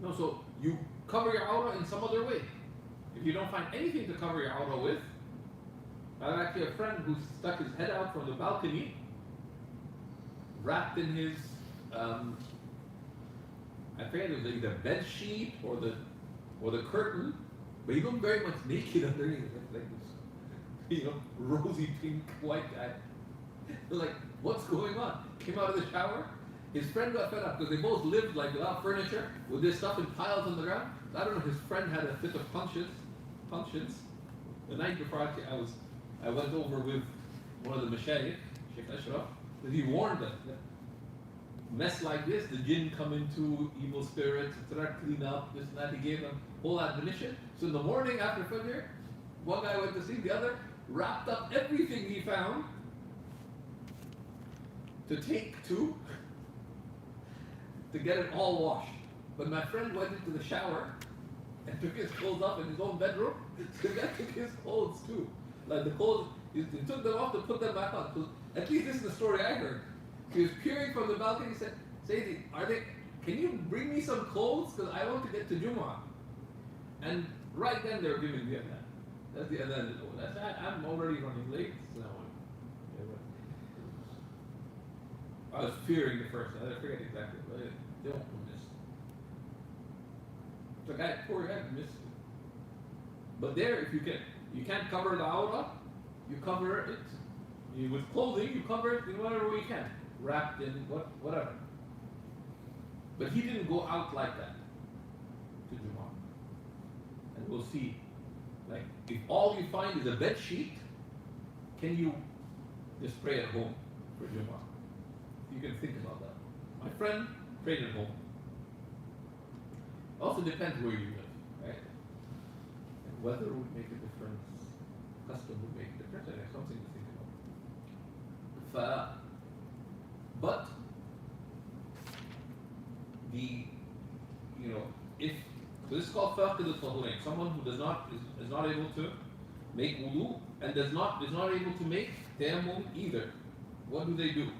Speaker 1: No, so you cover your awrah in some other way. If you don't find anything to cover your awrah with, I have actually a friend who stuck his head out from the balcony, wrapped in his, I forget it was either bed sheet or the curtain, but he looked very much naked underneath, like this, rosy pink white guy. Like, what's going on? Came out of the shower. His friend got fed up because they both lived like without furniture, with this stuff in piles on the ground. I don't know. His friend had a fit of conscience. The night before, actually, I went over with one of the mashayikh, Shaykh Ashraf, that he warned them that mess like this, the jinn come into, evil spirits, etc., clean up, this and that. He gave them whole admonition. So in the morning after Fajr, one guy went to sleep, the other wrapped up everything he found to take to get it all washed. But my friend went into the shower and took his clothes up in his own bedroom. So the guy took his clothes too. Like the clothes, he took them off to put them back on. So at least this is the story I heard. He was peering from the balcony. He said, Sayyidi, can you bring me some clothes? Because I want to get to Jumu'ah. And right then they were giving me a adhan. That's the adhan. I'm already running late. So I was fearing the first. I forget exactly, but they won't miss. The guy, poor guy, missed it. But there, if you can't cover the awrah, you cover it. With clothing, you cover it in whatever way you can, wrapped in whatever. But he didn't go out like that to Jumu'ah. And we'll see. Like, if all you find is a bed sheet, can you just pray at home for Jumu'ah? You can think about that. My friend prayed at home. Also depends where you live, right? And weather would make a difference. Custom would make a difference. And there's something to think about. But so this is called faqid al-tahurain. Someone who is not able to make wudu and is not able to make tayammum either. What do they do?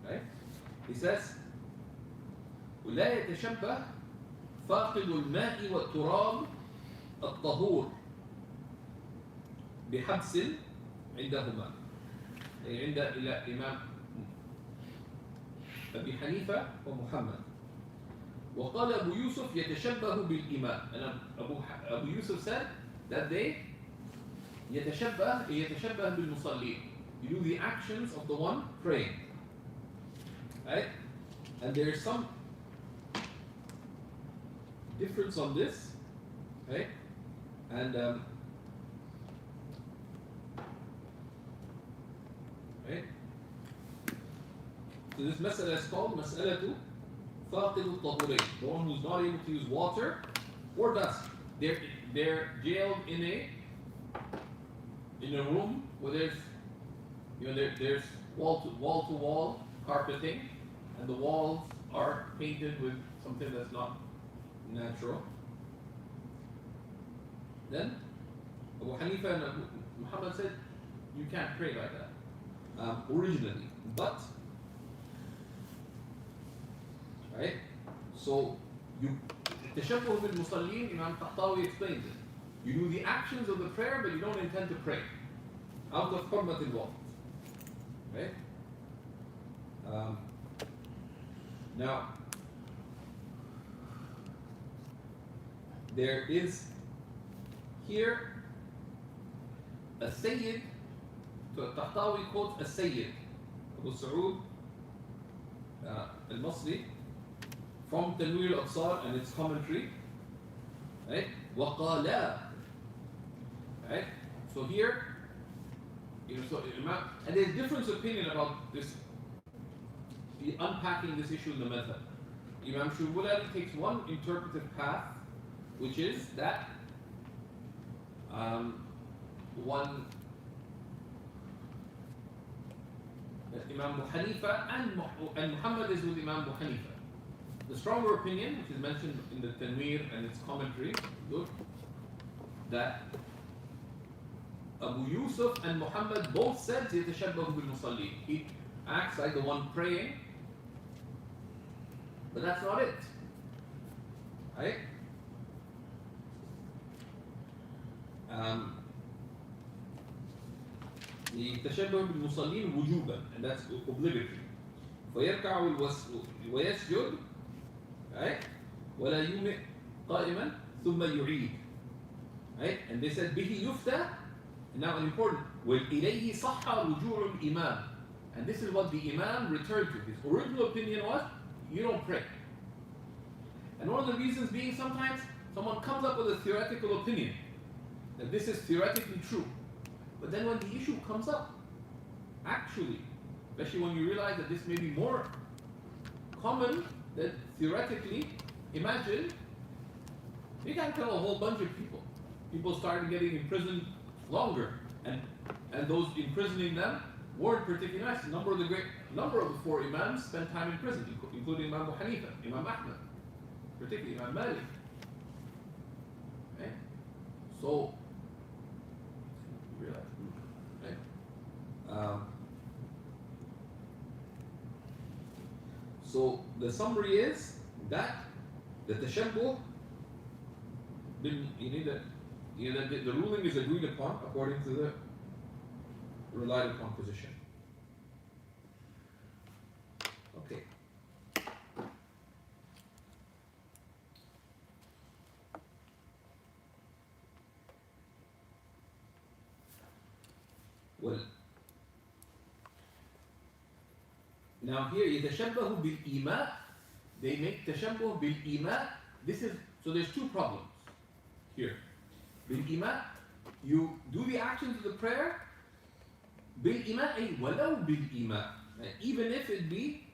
Speaker 1: Right? He says, ولا يتشبه فاقد الماء والتراب الطهور بحبس عندهما. عند الإمام أبي حنيفة ومحمد. وقال أبو يوسف يتشبه بالإمام. And Abu Yusuf said that they يتشبه بالمصلين. You do the actions of the one praying. Right? And there's some difference on this, right? And right? So this mas'ala is called mas'alatu faqid al-tahurain. The one who's not able to use water or dust. They're jailed in a room where there's wall to wall carpeting, and the walls are painted with something that's not natural. Then Abu Hanifa and Abu Muhammad said you can't pray like that originally, but right. So you تشبه بالمصلين. Imam Tahawi explains it. You do the actions of the prayer, but you don't intend to pray out of حرمة الوقت. Right? Now, there is here a Sayyid, so Tahtawi quotes a Sayyid, Abu Sa'ud al-Masri, from Tanwir al-Absar and its commentary, right? وَقَالَا, right? So here, so and there's different opinion about this, unpacking this issue in the method. Imam Shubulali takes one interpretive path, which is that Imam Abu Hanifa and Muhammad is with Imam Abu Hanifa. The stronger opinion, which is mentioned in the Tanwir and its commentary, that Abu Yusuf and Muhammad both said يتشبه بالمصلين. He acts like the one praying, but that's not it. Right? يتشبه بالمصلين وجوبا, and that's obligatory. فيركع ويسجد, right? ولا يومئ قائما ثم يعيد. Right? And they said به يفتى. Now an important, وإليه صح رجوع الإمام. And this is what the Imam returned to. His original opinion was, you don't pray. And one of the reasons being, sometimes someone comes up with a theoretical opinion that this is theoretically true. But then when the issue comes up, actually, especially when you realize that this may be more common than theoretically, imagine, you can tell a whole bunch of people. People started getting imprisoned longer, and those imprisoning them weren't particularly nice. A number of the four Imams spent time in prison, including Imam Abu Hanifa, Imam Ahmad, particularly Imam Malik. Okay? So, realize, right? So the summary is that the tashabbuh, the ruling is agreed upon according to the relied upon position. Okay. Well, now here يتشبه بالإيماء. They make تشبه بالإيماء. This is, so there's two problems here. بالإيماء, you do the actions of the prayer. بالإيماء أي ولو بالإيماء, even if it be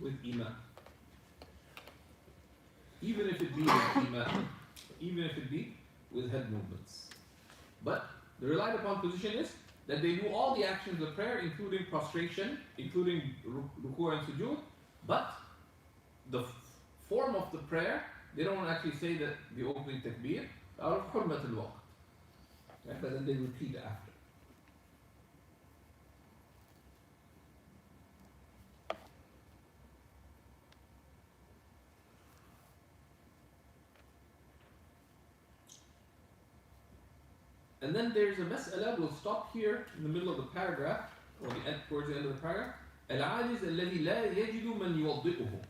Speaker 1: with إيماء. Even if it be with إيماء. Even if it be with head movements. But the relied upon position is that they do all the actions of the prayer, including prostration, including ruku' and sujood, but the form of the prayer, they don't actually say that the opening takbir, out of hurmat al-waqt. Right? But then they repeat after. And then there's a mas'ala, we'll stop here in the middle of the paragraph, or towards the end of the paragraph. العاجز الذي لا يجد من يوضئه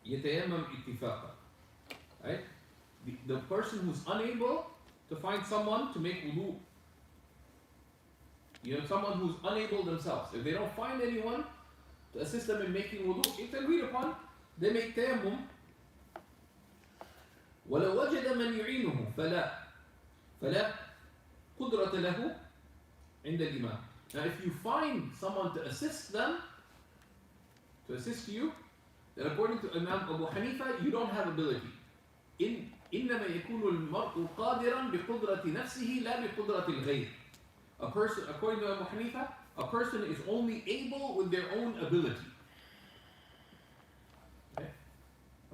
Speaker 1: يتيمم اتفاقا. Right? The person who's unable to find someone to make wudu. Someone who's unable themselves. If they don't find anyone to assist them in making wudu, if they're agreed upon, they make tayammum. وَلَوْ وَجَدَ مَنْ يُعِينُهُ فَلَا قُدْرَةَ لَهُ عِنْدَ الْإِمَامِ. Now if you find someone to assist them, to assist you, then according to Imam Abu Hanifa, you don't have ability. إنما يكون المرء قادرا بقدرة نفسه لا بقدرة الغير. A person, according to Abu Hanifa, a person is only able with their own ability.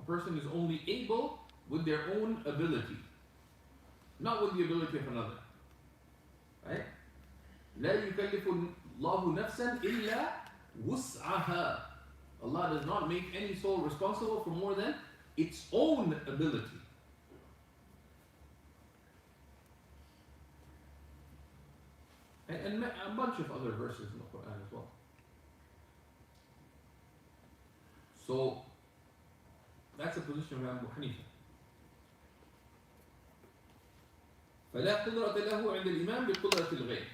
Speaker 1: A person is only able with their own ability, not with the ability of another. Right? لا يكلف الله نفسا إلا وسعها. Allah does not make any soul responsible for more than its own ability. And a bunch of other verses in the Quran as well. So that's the position of Abu Hanifa. فلا قدرة له عند الإمام بقدرة الغير.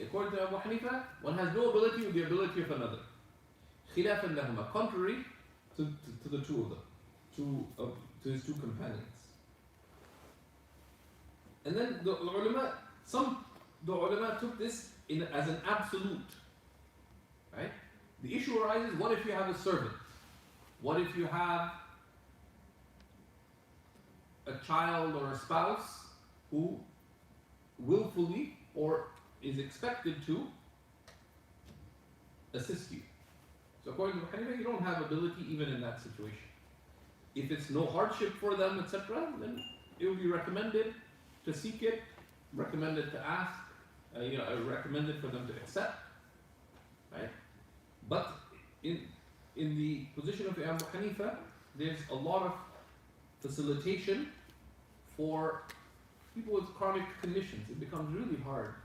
Speaker 1: According to Abu Hanifa, one has no ability with the ability of another. خلافا لهما, contrary to the two of them, to his two companions. And then the ulama took this as an absolute. Right? The issue arises, what if you have a servant? What if you have a child or a spouse who willfully or is expected to assist you? So according to Hanifa, you don't have ability even in that situation. If it's no hardship for them, etc., then it will be recommended to seek it, recommended to ask, recommended for them to accept, right? But in the position of Abu Hanifa, there's a lot of facilitation for people with chronic conditions. It becomes really hard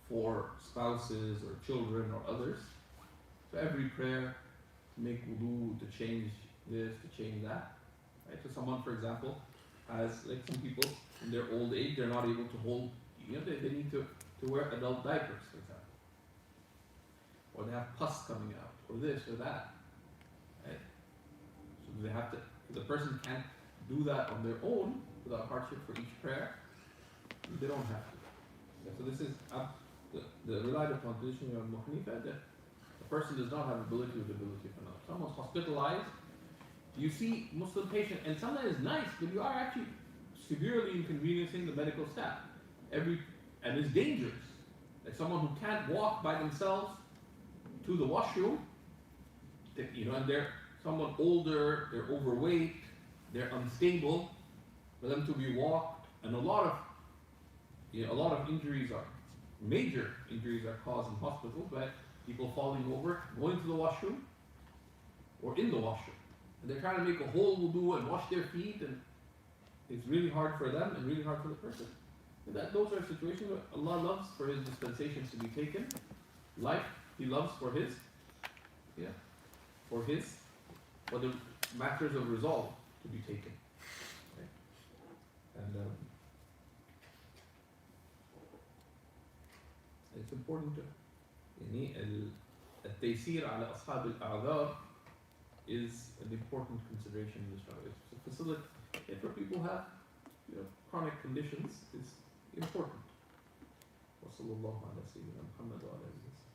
Speaker 1: for spouses or children or others. So every prayer, to make wudu, to change this, to change that. Right? So someone, for example, has, like some people in their old age, they're not able to hold, they need to wear adult diapers, for example. Or they have pus coming out, or this or that. Right? So they have to, the person can't do that on their own without hardship for each prayer. They don't have to. Okay, so this is the relied upon position of Abu Hanifa, that the person does not have ability with the ability of another. Someone's hospitalized, you see Muslim patient, and sometimes it's nice, but you are actually severely inconveniencing the medical staff. And it's dangerous. Like someone who can't walk by themselves to the washroom, and they're someone older, they're overweight, they're unstable, for them to be walked, and a lot of injuries major injuries are caused in hospitals by people falling over, going to the washroom, or in the washroom. And they're trying to make a whole wudu and wash their feet, and it's really hard for them and really hard for the person. And those are situations where Allah loves for His dispensations to be taken. Life, He loves for the matters of resolve to be taken. Okay? And it's important to التيسير على أصحاب الأعذار is an important consideration in this matter. It's a facility for people who have chronic conditions is important. وصلى الله على سيدنا محمد وعلى آله وسلم.